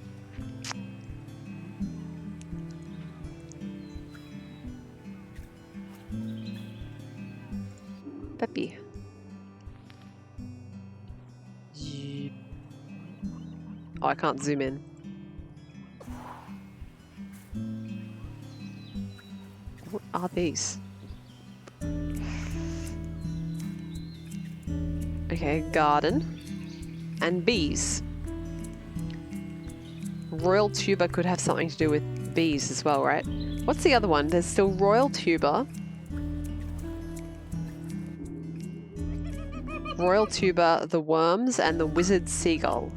Peppy. Oh, I can't zoom in. What are these? Okay, garden. And bees. Royal tuber could have something to do with bees as well, right? What's the other one? There's still royal tuber. Royal tuber, the worms, and the wizard seagull.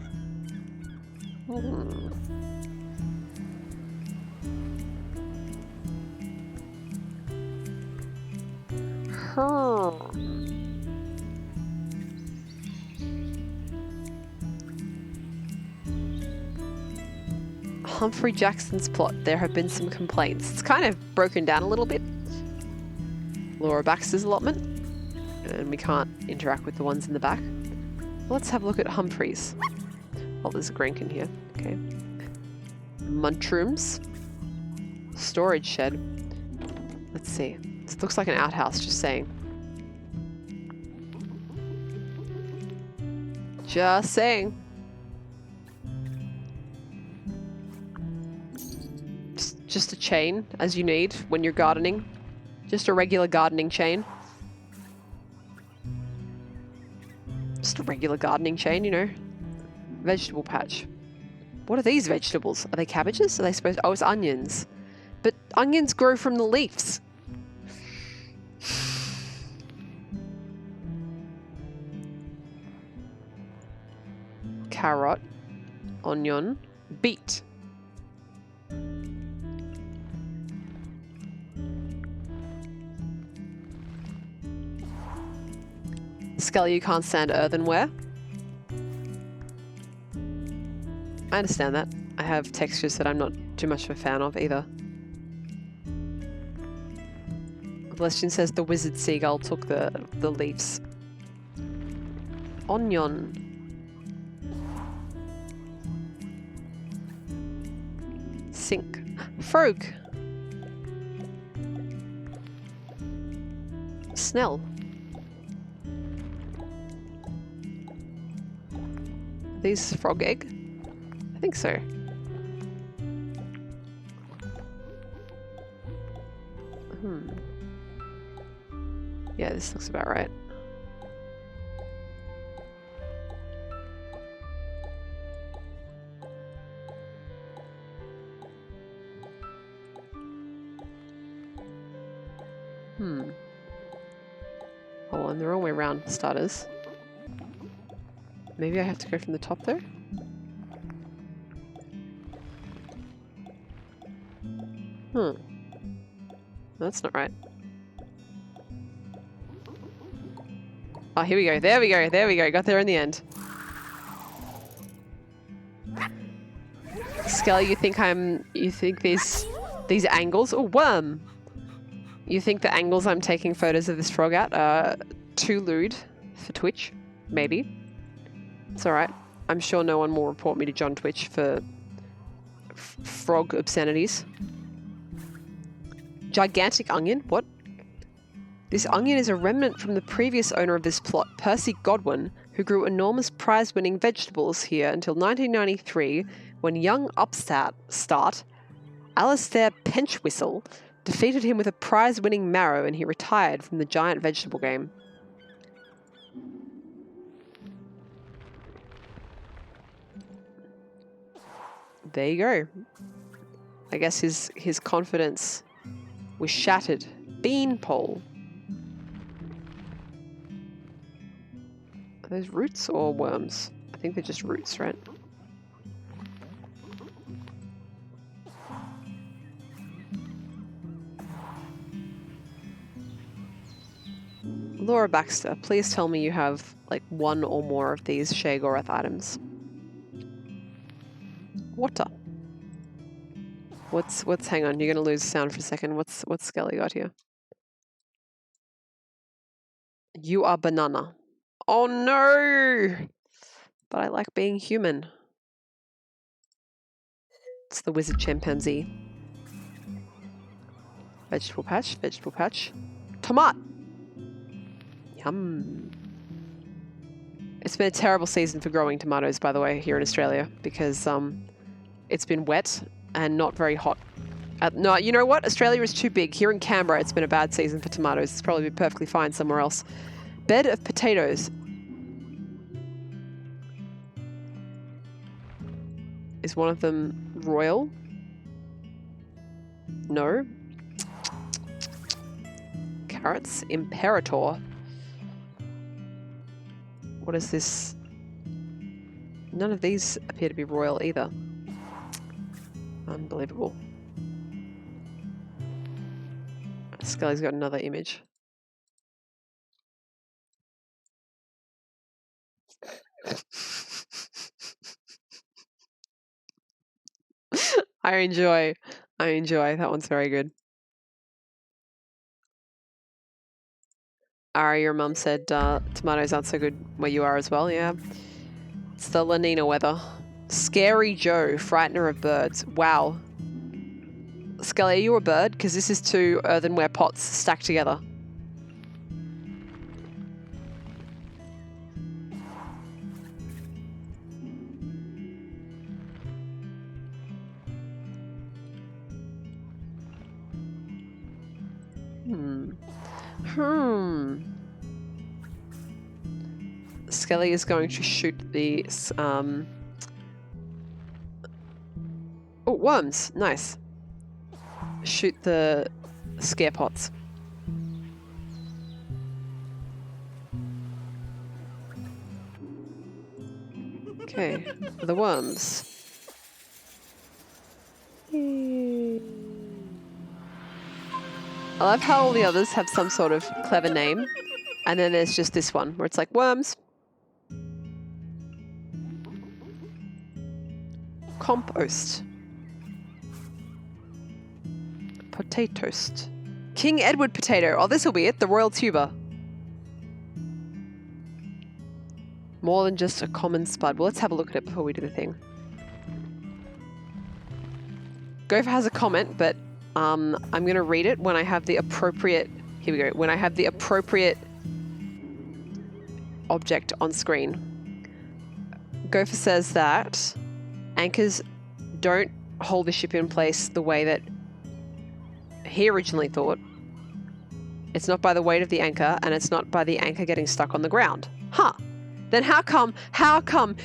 Humphrey Jackson's plot. There have been some complaints. It's kind of broken down a little bit. Laura Baxter's allotment. And we can't interact with the ones in the back. Let's have a look at Humphrey's. Oh, there's a Grank in here. Okay. Munchrooms. Storage shed. Let's see. This looks like an outhouse, just saying. Just saying. Just a chain, as you need when you're gardening. Just a regular gardening chain. Just a regular gardening chain, you know. Vegetable patch. What are these vegetables? Are they cabbages? Are they supposed... Oh, it's onions. But onions grow from the leaves. Carrot. Onion. Beet. Skelly, you can't stand earthenware. I understand that. I have textures that I'm not too much of a fan of either. Celestian says the wizard seagull took the leaves. Onion. Sink. Frog. Snell. Are these frog egg? I think so. Yeah, this looks about right. Hold on, the wrong way around for starters. Maybe I have to go from the top though? That's not right. Oh, here we go. There we go. There we go. Got there in the end. Skelly, you think these angles, oh, worm. You think the angles I'm taking photos of this frog at are too lewd for Twitch? Maybe. It's alright. I'm sure no one will report me to John Twitch for frog obscenities. Gigantic onion? What? This onion is a remnant from the previous owner of this plot, Percy Godwin, who grew enormous prize-winning vegetables here until 1993, when young upstart Alastair Penchwhistle defeated him with a prize-winning marrow and he retired from the giant vegetable game. There you go. I guess his confidence was shattered. Beanpole. Are those roots or worms? I think they're just roots, right? Laura Baxter, please tell me you have like one or more of these Sheogorath items. Water. What's hang on, you're gonna lose sound for a second. What's Skelly got here? You are banana. Oh no! But I like being human. It's the wizard chimpanzee. Vegetable patch, vegetable patch. Tomat! Yum. It's been a terrible season for growing tomatoes, by the way, here in Australia, because it's been wet and not very hot. No, you know what? Australia is too big. Here in Canberra, it's been a bad season for tomatoes. It's probably been perfectly fine somewhere else. Bed of potatoes. Is one of them royal? No. Carrots. Imperator. What is this? None of these appear to be royal either. Unbelievable. Scully's got another image. I enjoy. That one's very good. Ari, your mum said tomatoes aren't so good where you are as well, yeah. It's the La Nina weather. Scary Joe, frightener of birds. Wow. Scully, are you a bird? Because this is two earthenware pots stacked together. Skelly is going to shoot the oh, worms. Nice. Shoot the scare pots. Okay, the worms. I love how all the others have some sort of clever name, and then there's just this one where it's like worms. Compost. Potatoast. King Edward potato. Oh, this will be it. The royal tuber. More than just a common spud. Well, let's have a look at it before we do the thing. Gopher has a comment, but I'm going to read it when I have the appropriate... Here we go. When I have the appropriate object on screen. Gopher says that anchors don't hold the ship in place the way that he originally thought. It's not by the weight of the anchor, and it's not by the anchor getting stuck on the ground. Huh. Then how come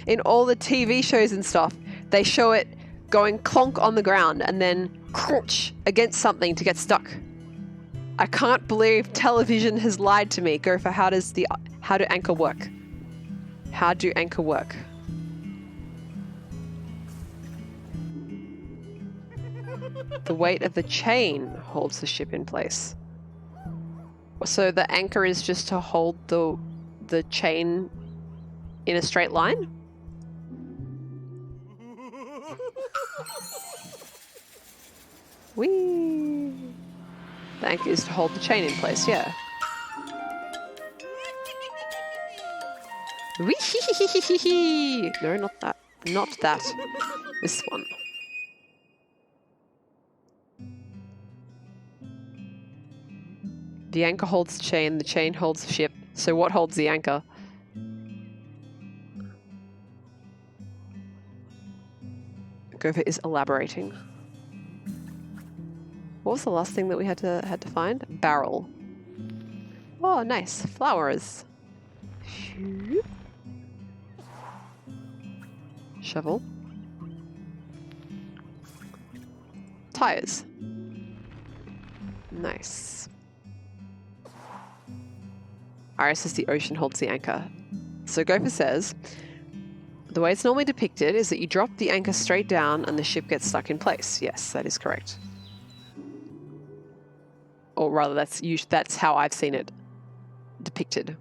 in all the TV shows and stuff, they show it going clonk on the ground and then crunch against something to get stuck? I can't believe television has lied to me. Gopher, how do anchor work? How do anchor work? The weight of the chain holds the ship in place. So the anchor is just to hold the chain in a straight line? Whee! The anchor is to hold the chain in place, yeah. Whee! No, not that. Not that. This one. The anchor holds the chain holds the ship. So what holds the anchor? Gopher is elaborating. What was the last thing that we had to find? Barrel. Oh, nice. Flowers. Shovel. Tires. Nice. Iris says the ocean holds the anchor. So Gopher says, the way it's normally depicted is that you drop the anchor straight down and the ship gets stuck in place. Yes, that is correct. Or rather, that's how I've seen it depicted.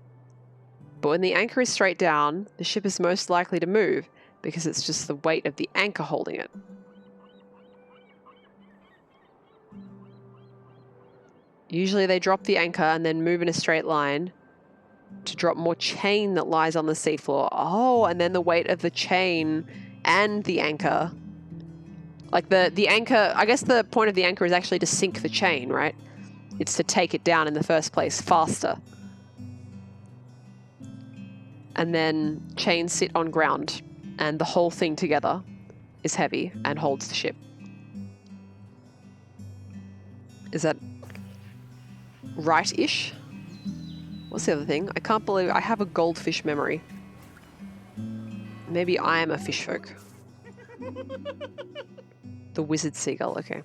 But when the anchor is straight down, the ship is most likely to move because it's just the weight of the anchor holding it. Usually they drop the anchor and then move in a straight line to drop more chain that lies on the seafloor. Oh, and then the weight of the chain and the anchor. Like the anchor, I guess the point of the anchor is actually to sink the chain, right? It's to take it down in the first place faster. And then chains sit on ground and the whole thing together is heavy and holds the ship. Is that right-ish? What's the other thing? I can't believe I have a goldfish memory. Maybe I am a fish folk. The wizard seagull, okay.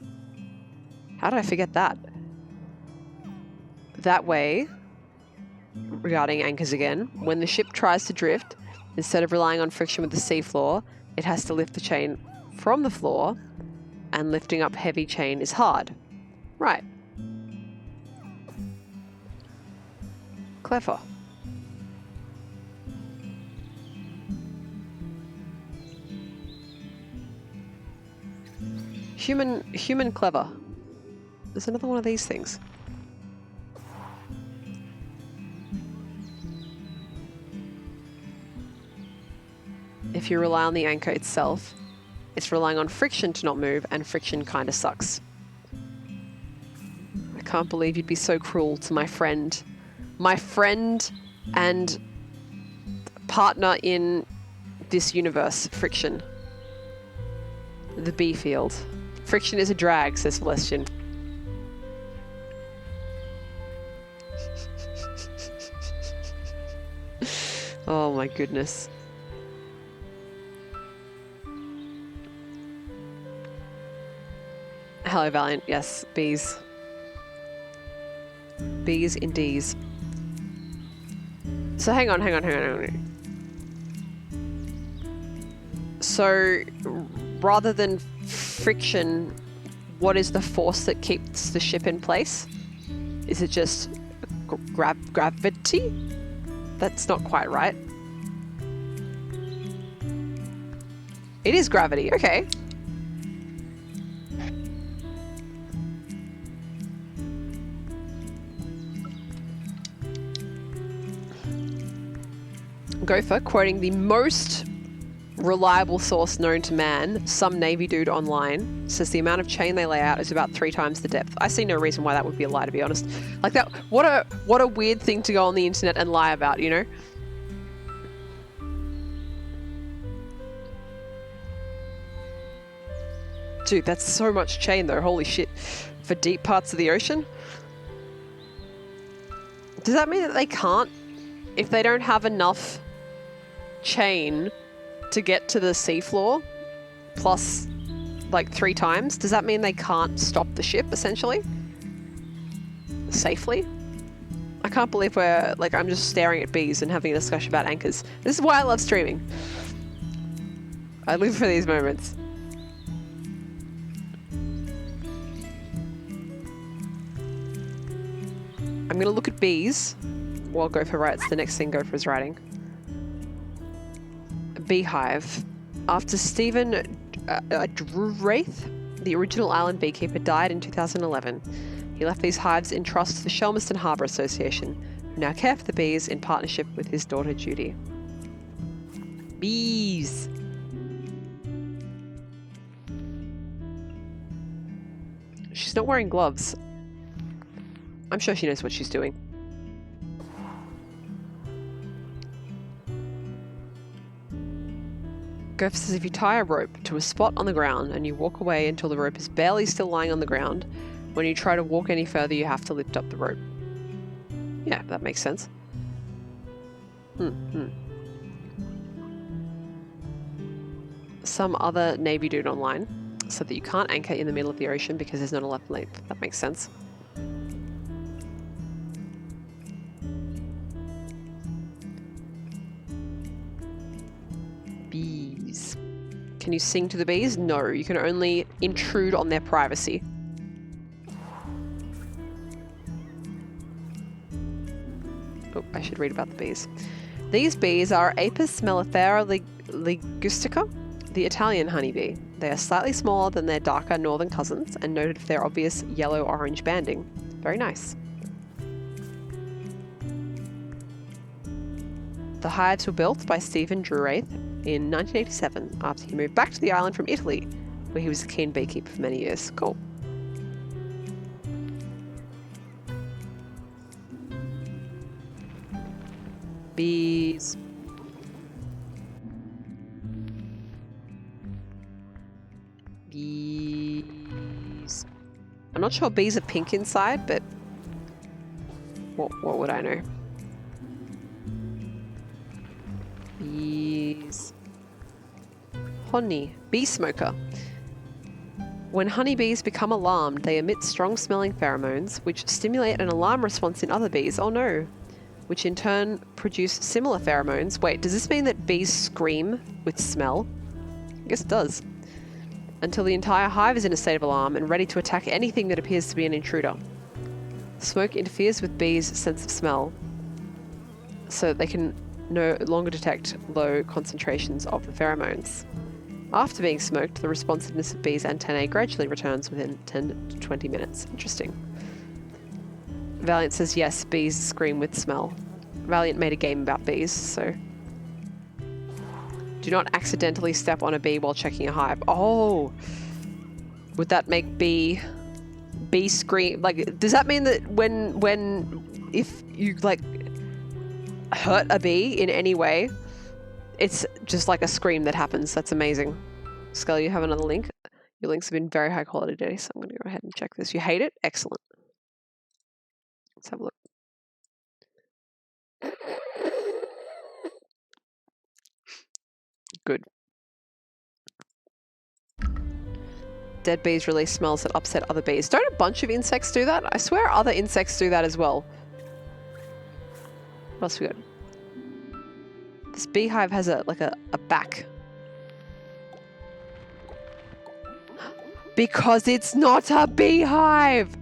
How did I forget that? That way, regarding anchors again, when the ship tries to drift, instead of relying on friction with the seafloor, it has to lift the chain from the floor, and lifting up heavy chain is hard. Right. Clever. Human clever. There's another one of these things. If you rely on the anchor itself, it's relying on friction to not move, and friction kind of sucks. I can't believe you'd be so cruel to my friend. My friend and partner in this universe, Friction. The bee field. Friction is a drag, says Celestian. Oh my goodness. Hello, Valiant. Yes, bees. Bees indeed. So hang on. So rather than friction, what is the force that keeps the ship in place? Is it just gravity? That's not quite right. It is gravity, okay. Gopher, quoting the most reliable source known to man, some Navy dude online, says the amount of chain they lay out is about 3 times the depth. I see no reason why that would be a lie, to be honest. Like that, what a weird thing to go on the internet and lie about, you know? Dude, that's so much chain though, holy shit. For deep parts of the ocean? Does that mean that they can't, if they don't have enough chain to get to the seafloor plus like 3 times, does that mean they can't stop the ship essentially safely? I can't believe we're like, I'm just staring at bees and having a discussion about anchors. This is why I love streaming. I live for these moments. I'm gonna look at bees while Gopher writes the next thing Gopher is writing. Beehive. After Stephen Wraith, the original island beekeeper, died in 2011. He left these hives in trust to the Shelmerston Harbour Association, who now care for the bees in partnership with his daughter Judy. Bees! She's not wearing gloves. I'm sure she knows what she's doing. Gopher says if you tie a rope to a spot on the ground and you walk away until the rope is barely still lying on the ground, when you try to walk any further you have to lift up the rope. Yeah, that makes sense. Some other Navy dude online said that you can't anchor in the middle of the ocean because there's not enough length. That makes sense. Bees. Can you sing to the bees? No, you can only intrude on their privacy. Oh, I should read about the bees. These bees are Apis mellifera ligustica, the Italian honeybee. They are slightly smaller than their darker northern cousins and noted for their obvious yellow-orange banding. Very nice. The hives were built by Stephen Wraith in 1987 after he moved back to the island from Italy, where he was a keen beekeeper for many years. Cool. Bees. Bees. I'm not sure bees are pink inside, but what would I know? Bees. Honey. Bee smoker. When honeybees become alarmed, they emit strong-smelling pheromones, which stimulate an alarm response in other bees. Oh no. Which in turn produce similar pheromones. Wait, does this mean that bees scream with smell? I guess it does. Until the entire hive is in a state of alarm and ready to attack anything that appears to be an intruder. Smoke interferes with bees' sense of smell, so that they can no longer detect low concentrations of the pheromones. After being smoked, the responsiveness of bees' antennae gradually returns within 10 to 20 minutes. Interesting. Valiant says yes, bees scream with smell. Valiant made a game about bees, so... Do not accidentally step on a bee while checking a hive. Oh! Would that make bee scream? Like, does that mean that if you, like, hurt a bee in any way, it's just like a scream that happens? That's amazing. Scully, you have another link? Your links have been very high quality today, so I'm going to go ahead and check this. You hate it? Excellent. Let's have a look. Good. Dead bees release smells that upset other bees. Don't a bunch of insects do that? I swear other insects do that as well. What else we got? This beehive has a back. Because it's not a beehive!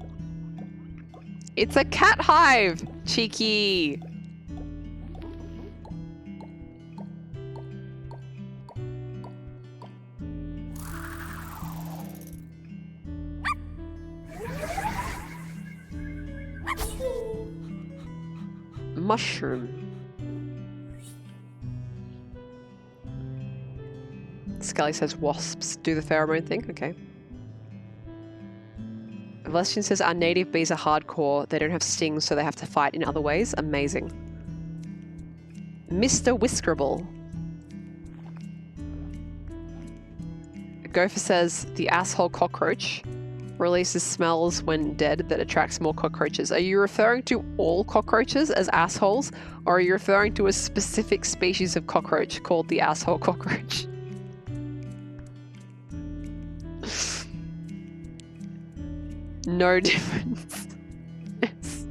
It's a cat hive! Cheeky! Mushroom. Scully says wasps do the pheromone thing. Okay. Valestian says our native bees are hardcore. They don't have stings, so they have to fight in other ways. Amazing. Mr. Whiskerable. Gopher says the asshole cockroach releases smells when dead that attracts more cockroaches. Are you referring to all cockroaches as assholes, or are you referring to a specific species of cockroach called the asshole cockroach? No difference. Yes.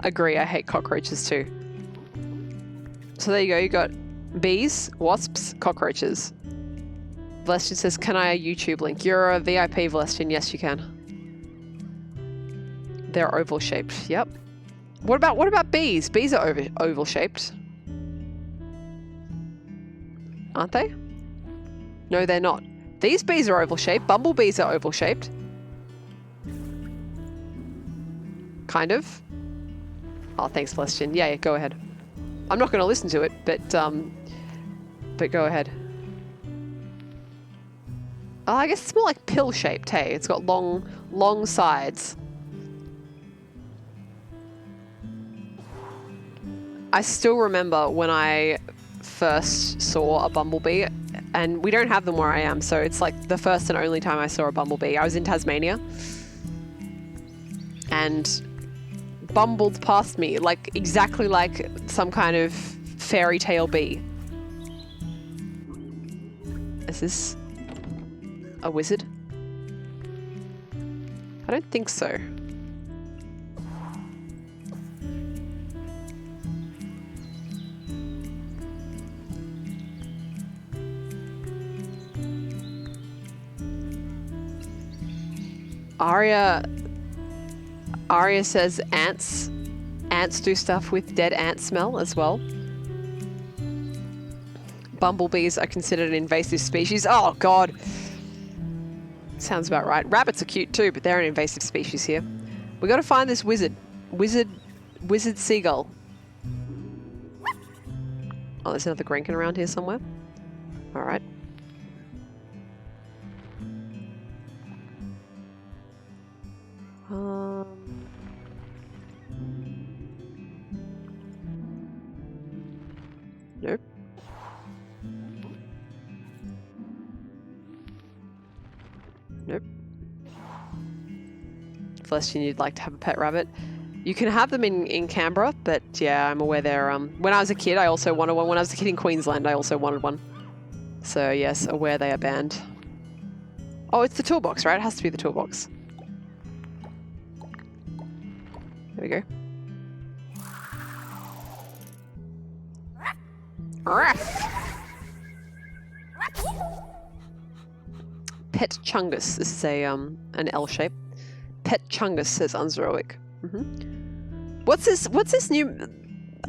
Agree, I hate cockroaches too. So there you go, you got bees, wasps, cockroaches. Valestian says, can I a YouTube link? You're a VIP, Valestian. Yes, you can. They're oval shaped. Yep. What about bees? Bees are oval shaped. Aren't they? No, they're not. These bees are oval-shaped. Bumblebees are oval-shaped. Kind of. Oh, thanks, Celestian. Yeah, go ahead. I'm not going to listen to it, but go ahead. Oh, I guess it's more like pill-shaped, hey? It's got long sides. I still remember when I first saw a bumblebee, and we don't have them where I am, so it's like the first and only time I saw a bumblebee. I was in Tasmania, and bumbled past me, like exactly like some kind of fairy tale bee. Is this a wizard? I don't think so. Aria says ants do stuff with dead ant smell as well. Bumblebees are considered an invasive species. Oh god. Sounds about right. Rabbits are cute too, but they're an invasive species here. We got to find this wizard seagull. Oh, there's another Grenkin around here somewhere. All right. Nope. Nope. Celestian, you'd like to have a pet rabbit. You can have them in Canberra, but yeah, I'm aware they're when I was a kid I also wanted one. When I was a kid in Queensland I also wanted one. So yes, aware they are banned. Oh, it's the toolbox, right? It has to be the toolbox. There we go. Pet Chungus. This is a an L shape. Pet Chungus, says Unzeroic. What's this new?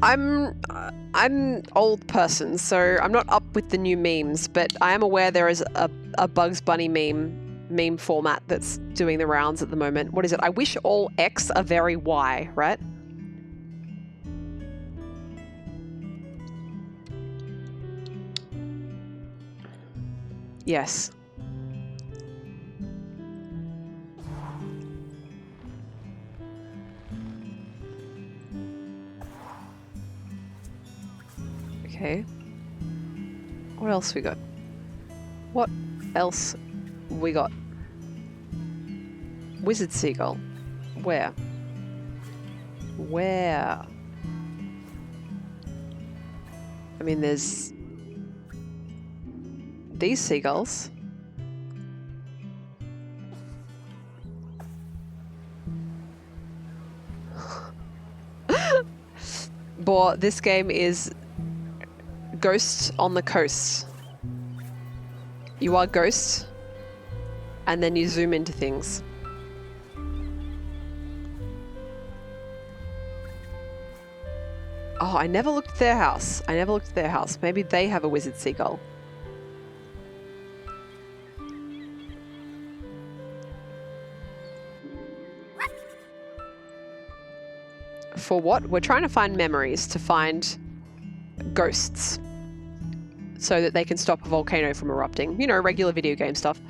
I'm old person, so I'm not up with the new memes, but I am aware there is a Bugs Bunny meme format that's doing the rounds at the moment. What is it? I wish all X are very Y, right? Yes. Okay. What else we got? What else we got? Wizard seagull. Where? Where? I mean, there's these seagulls. Boy, this game is Ghosts on the Coast. You are Ghost, and then you zoom into things. Oh, I never looked at their house. I never looked at their house. Maybe they have a wizard seagull. For what? We're trying to find memories to find ghosts so that they can stop a volcano from erupting. You know, regular video game stuff.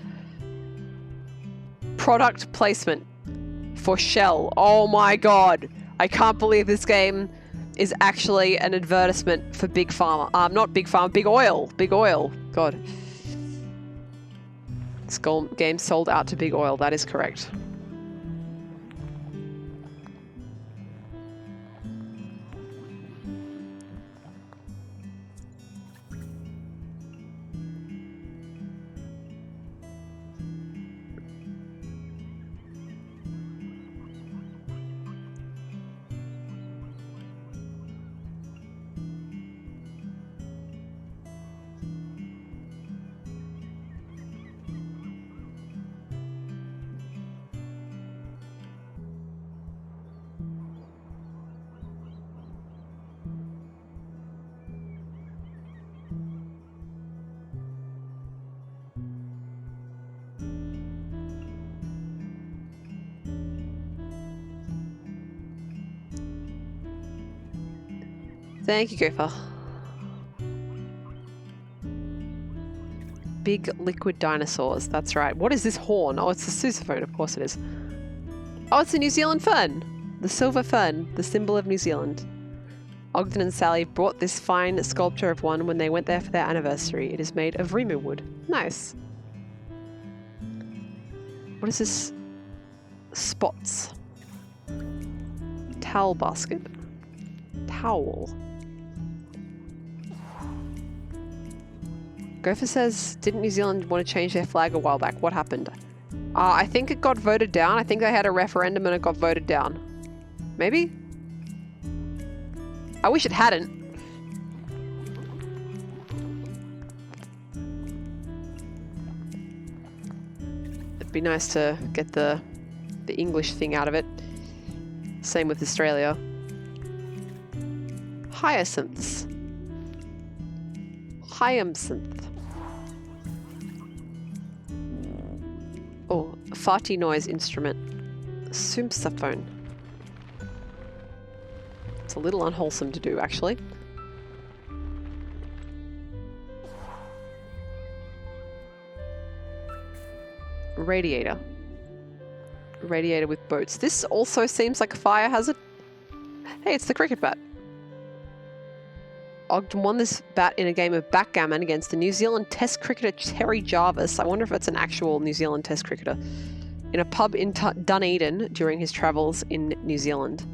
Product placement for Shell. Oh my god. I can't believe this game is actually an advertisement for Big Pharma. Not Big Pharma, Big Oil. Big Oil. God. This game sold out to Big Oil. That is correct. Thank you, Gopher. Big liquid dinosaurs. That's right. What is this horn? Oh, it's a sousaphone. Of course it is. Oh, it's a New Zealand fern. The silver fern, the symbol of New Zealand. Ogden and Sally brought this fine sculpture of one when they went there for their anniversary. It is made of rimu wood. Nice. What is this? Spots. Towel basket. Towel. Gopher says, didn't New Zealand want to change their flag a while back? What happened? I think it got voted down. I think they had a referendum and it got voted down. Maybe? I wish it hadn't. It'd be nice to get the English thing out of it. Same with Australia. Hyacinths. Hyacinth. Oh, farty noise instrument. Sousaphone. It's a little unwholesome to do, actually. Radiator. Radiator with boats. This also seems like a fire hazard. Hey, it's the cricket bat. Ogden won this bat in a game of backgammon against the New Zealand Test cricketer Terry Jarvis. I wonder if it's an actual New Zealand Test cricketer. In a pub in Dunedin during his travels in New Zealand.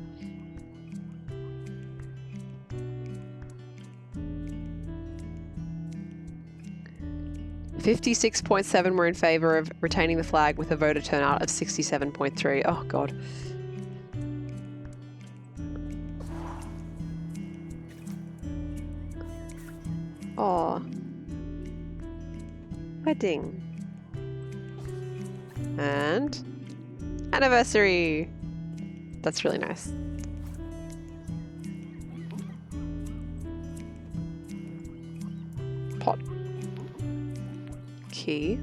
.7% were in favour of retaining the flag with a voter turnout of 67.3%. Oh, God. Oh. Wedding. And anniversary. That's really nice. Pot. Key.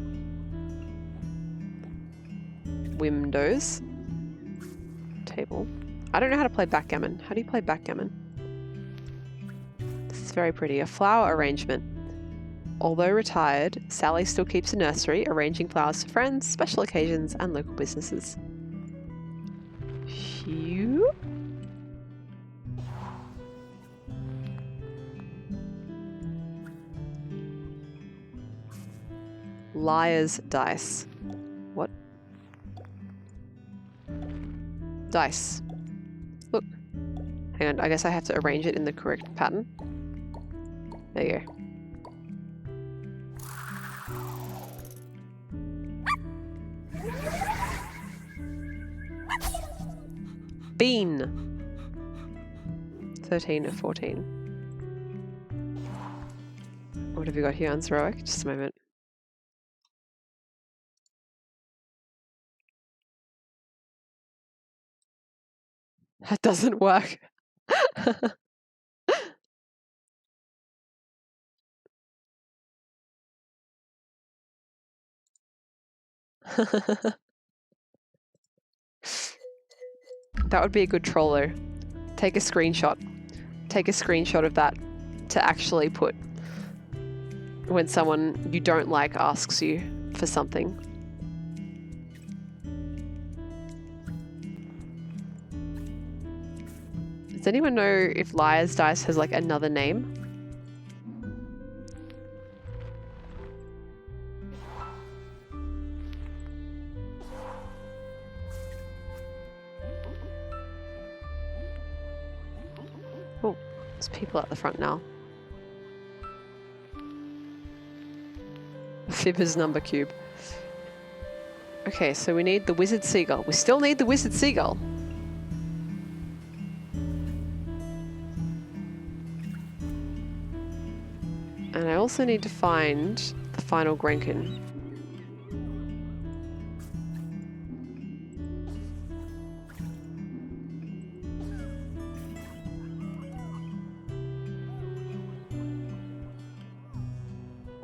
Windows. Table. I don't know how to play backgammon. How do you play backgammon? This is very pretty. A flower arrangement. Although retired, Sally still keeps a nursery, arranging flowers for friends, special occasions, and local businesses. Phew. Liar's dice. What? Dice. Look. Hang on, I guess I have to arrange it in the correct pattern. There you go. Bean. 13 of 14. What have you got here on Zeroic? Just a moment. That doesn't work. That would be a good troller. Take a screenshot. Take a screenshot of that to actually put when someone you don't like asks you for something. Does anyone know if Liar's Dice has like another name? Oh, there's people at the front now. Fibber's number cube. Okay, so we need the wizard seagull. We still need the wizard seagull. And I also need to find the final Grenkin.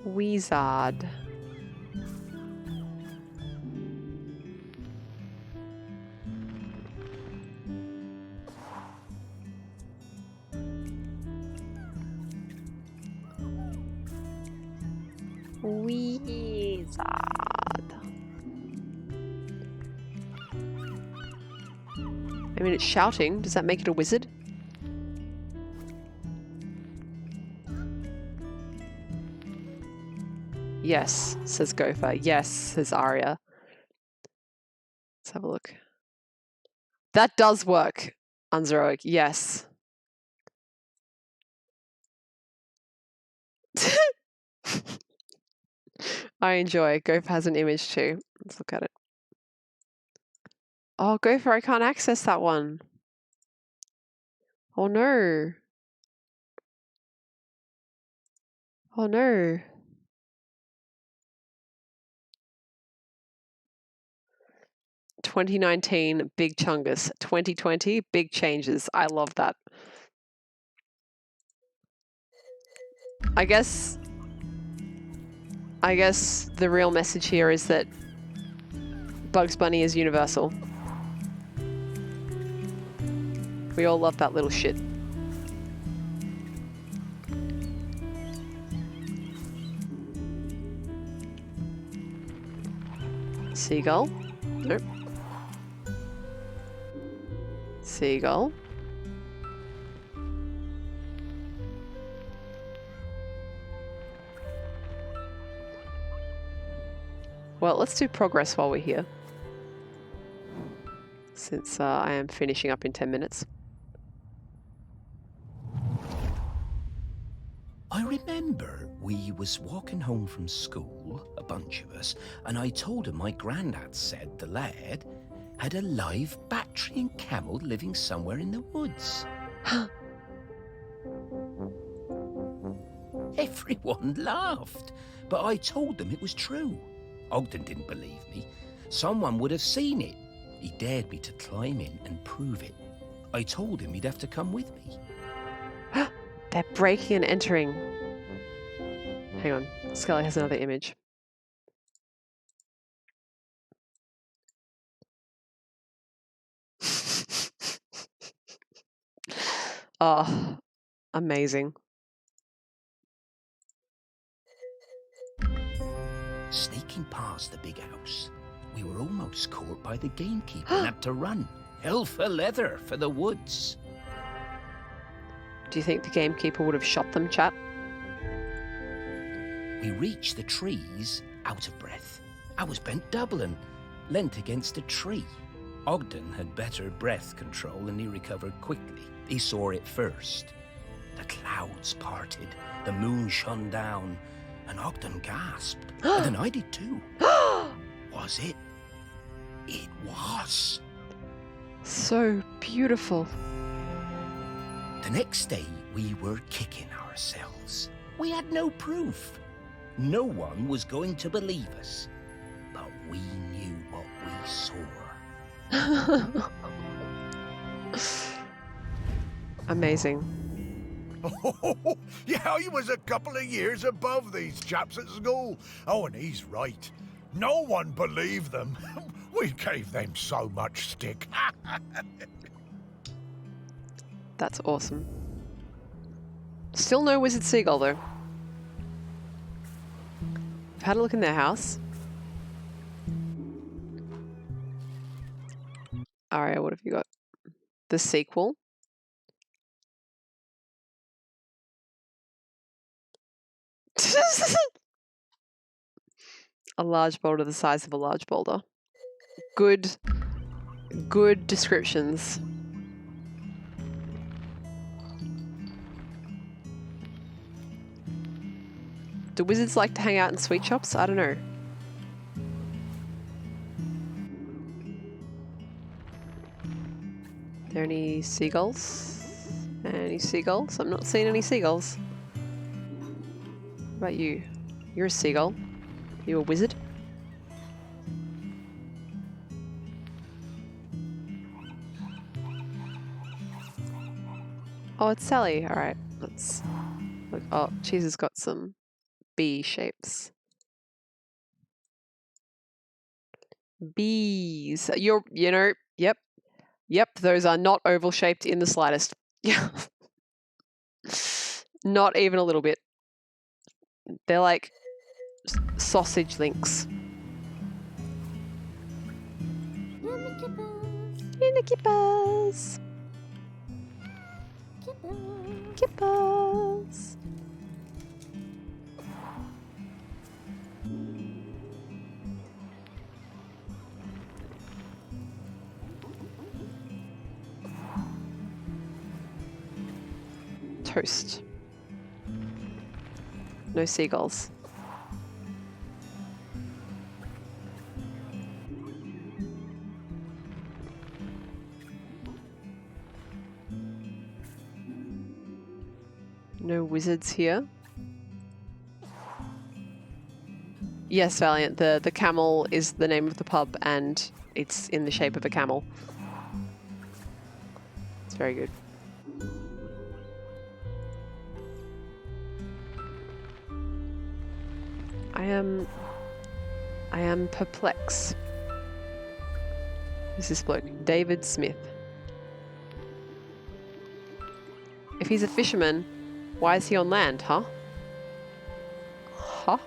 Wizard. Wizard. I mean, it's shouting. Does that make it a wizard? Yes, says Gopher. Yes, says Arya. Let's have a look. That does work, Unzeroic. Yes. I enjoy. Gopher has an image too. Let's look at it. Oh, Gopher, I can't access that one. Oh no. Oh no. "2019 Big Chungus. 2020 Big Changes." I love that. I guess the real message here is that Bugs Bunny is universal. We all love that little shit. Seagull? Nope. Seagull. Well, let's do progress while we're here. Since I am finishing up in 10 minutes. I remember we was walking home from school, a bunch of us, and I told him my granddad said the lad had a live Bactrian camel living somewhere in the woods. Everyone laughed, but I told them it was true. Ogden didn't believe me. Someone would have seen it. He dared me to climb in and prove it. I told him he'd have to come with me. They're breaking and entering. Hang on. Scully has another image. Oh, amazing. Sneaking past the big house, we were almost caught by the gamekeeper and had to run. Hell for leather for the woods. Do you think the gamekeeper would have shot them, chat? We reached the trees out of breath. I was bent double and leant against a tree. Ogden had better breath control and he recovered quickly. He saw it first. The clouds parted, the moon shone down, and Ogden gasped. And then I did too. Was it? It was. So beautiful. The next day, we were kicking ourselves. We had no proof. No one was going to believe us. But we knew what we saw. Amazing. Oh, yeah, he was a couple of years above these chaps at school. Oh, and he's right. No one believed them. We gave them so much stick. That's awesome. Still no wizard seagull, though. I've had a look in their house. Aria, what have you got? The sequel. A large boulder the size of a large boulder. Good descriptions. Do wizards like to hang out in sweet shops? I don't know. Are there any seagulls? Any seagulls? I'm not seeing any seagulls. What about you? You're a seagull. Are you a wizard? Oh, it's Sally. All right, let's look. Oh, Cheese has got some bee shapes. Bees. You know, yep. Those are not oval shaped in the slightest. Yeah. Not even a little bit. They're like sausage links. Linnie kippers. Kippers. Toast. No seagulls. No wizards here. Yes, Valiant. The camel is the name of the pub, and it's in the shape of a camel. It's very good. I am perplexed. Who's this bloke? David Smith. If he's a fisherman, why is he on land, huh? Huh?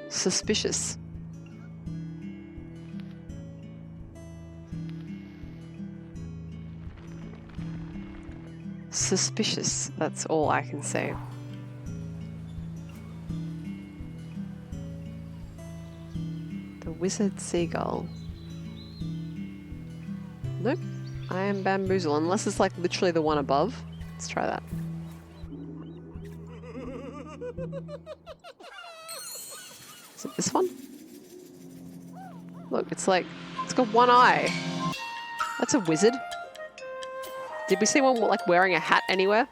Suspicious. Suspicious, that's all I can say. The wizard seagull. Nope. I am bamboozled, unless it's like literally the one above. Let's try that. Is it this one? Look, it's like, it's got one eye. That's a wizard. Did we see one like wearing a hat anywhere?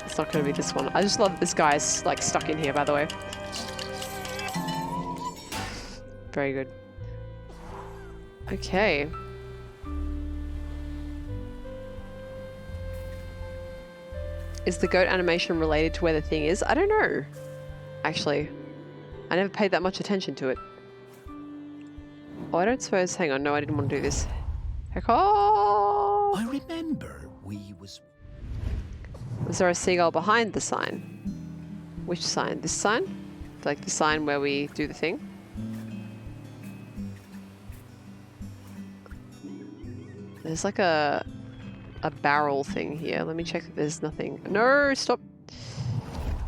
It's not going to be this one. I just love that this guy's like stuck in here, by the way. Very good. Okay. Is the goat animation related to where the thing is? I don't know. Actually, I never paid that much attention to it. Oh, I don't suppose... Hang on. No, I didn't want to do this. Heck, oh! I remember we was... Was there a seagull behind the sign? Which sign? This sign? Like the sign where we do the thing? There's like a barrel thing here. Let me check that there's nothing. No, stop.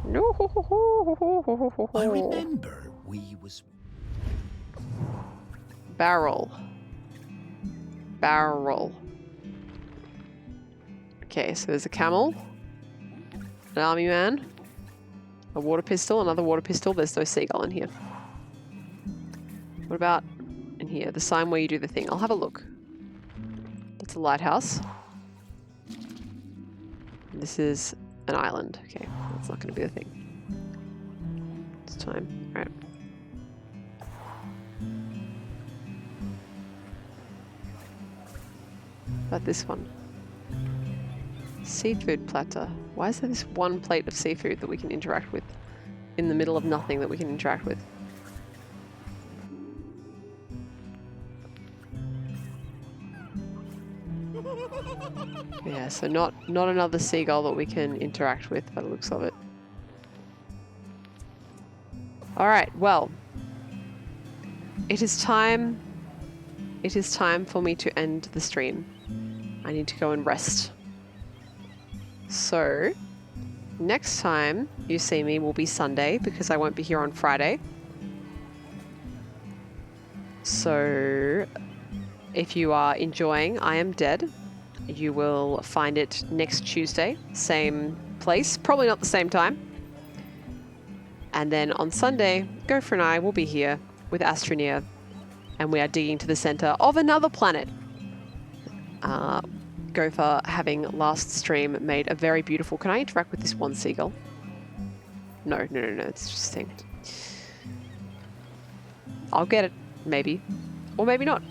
No. I remember we was... Barrel. Barrel. Okay, so there's a camel. An army man. A water pistol, another water pistol. There's no seagull in here. What about in here? The sign where you do the thing. I'll have a look. It's a lighthouse. This is an island. Okay, that's not going to be a thing. It's time. All right. About this one. Seafood platter. Why is there this one plate of seafood that we can interact with? In the middle of nothing that we can interact with? Yeah, so not another seagull that we can interact with by the looks of it. Alright, well. It is time for me to end the stream. I need to go and rest. So, next time you see me will be Sunday because I won't be here on Friday. So, if you are enjoying I Am Dead, you will find it next Tuesday, same place, probably not the same time. And then on Sunday, Gopher and I will be here with Astroneer, and we are digging to the center of another planet. Gopher, having last stream, made a very beautiful... Can I interact with this one seagull? No, it's just a thing. I'll get it, maybe. Or maybe not.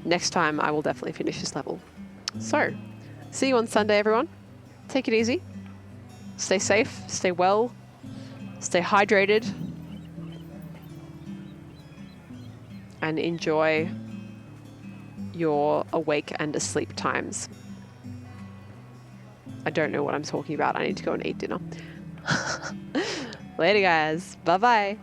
Next time, I will definitely finish this level. So, see you on Sunday, everyone. take it easy. Stay safe, stay well, stay hydrated, and enjoy your awake and asleep times. I don't know what I'm talking about. I need to go and eat dinner. Later, guys. Bye-bye.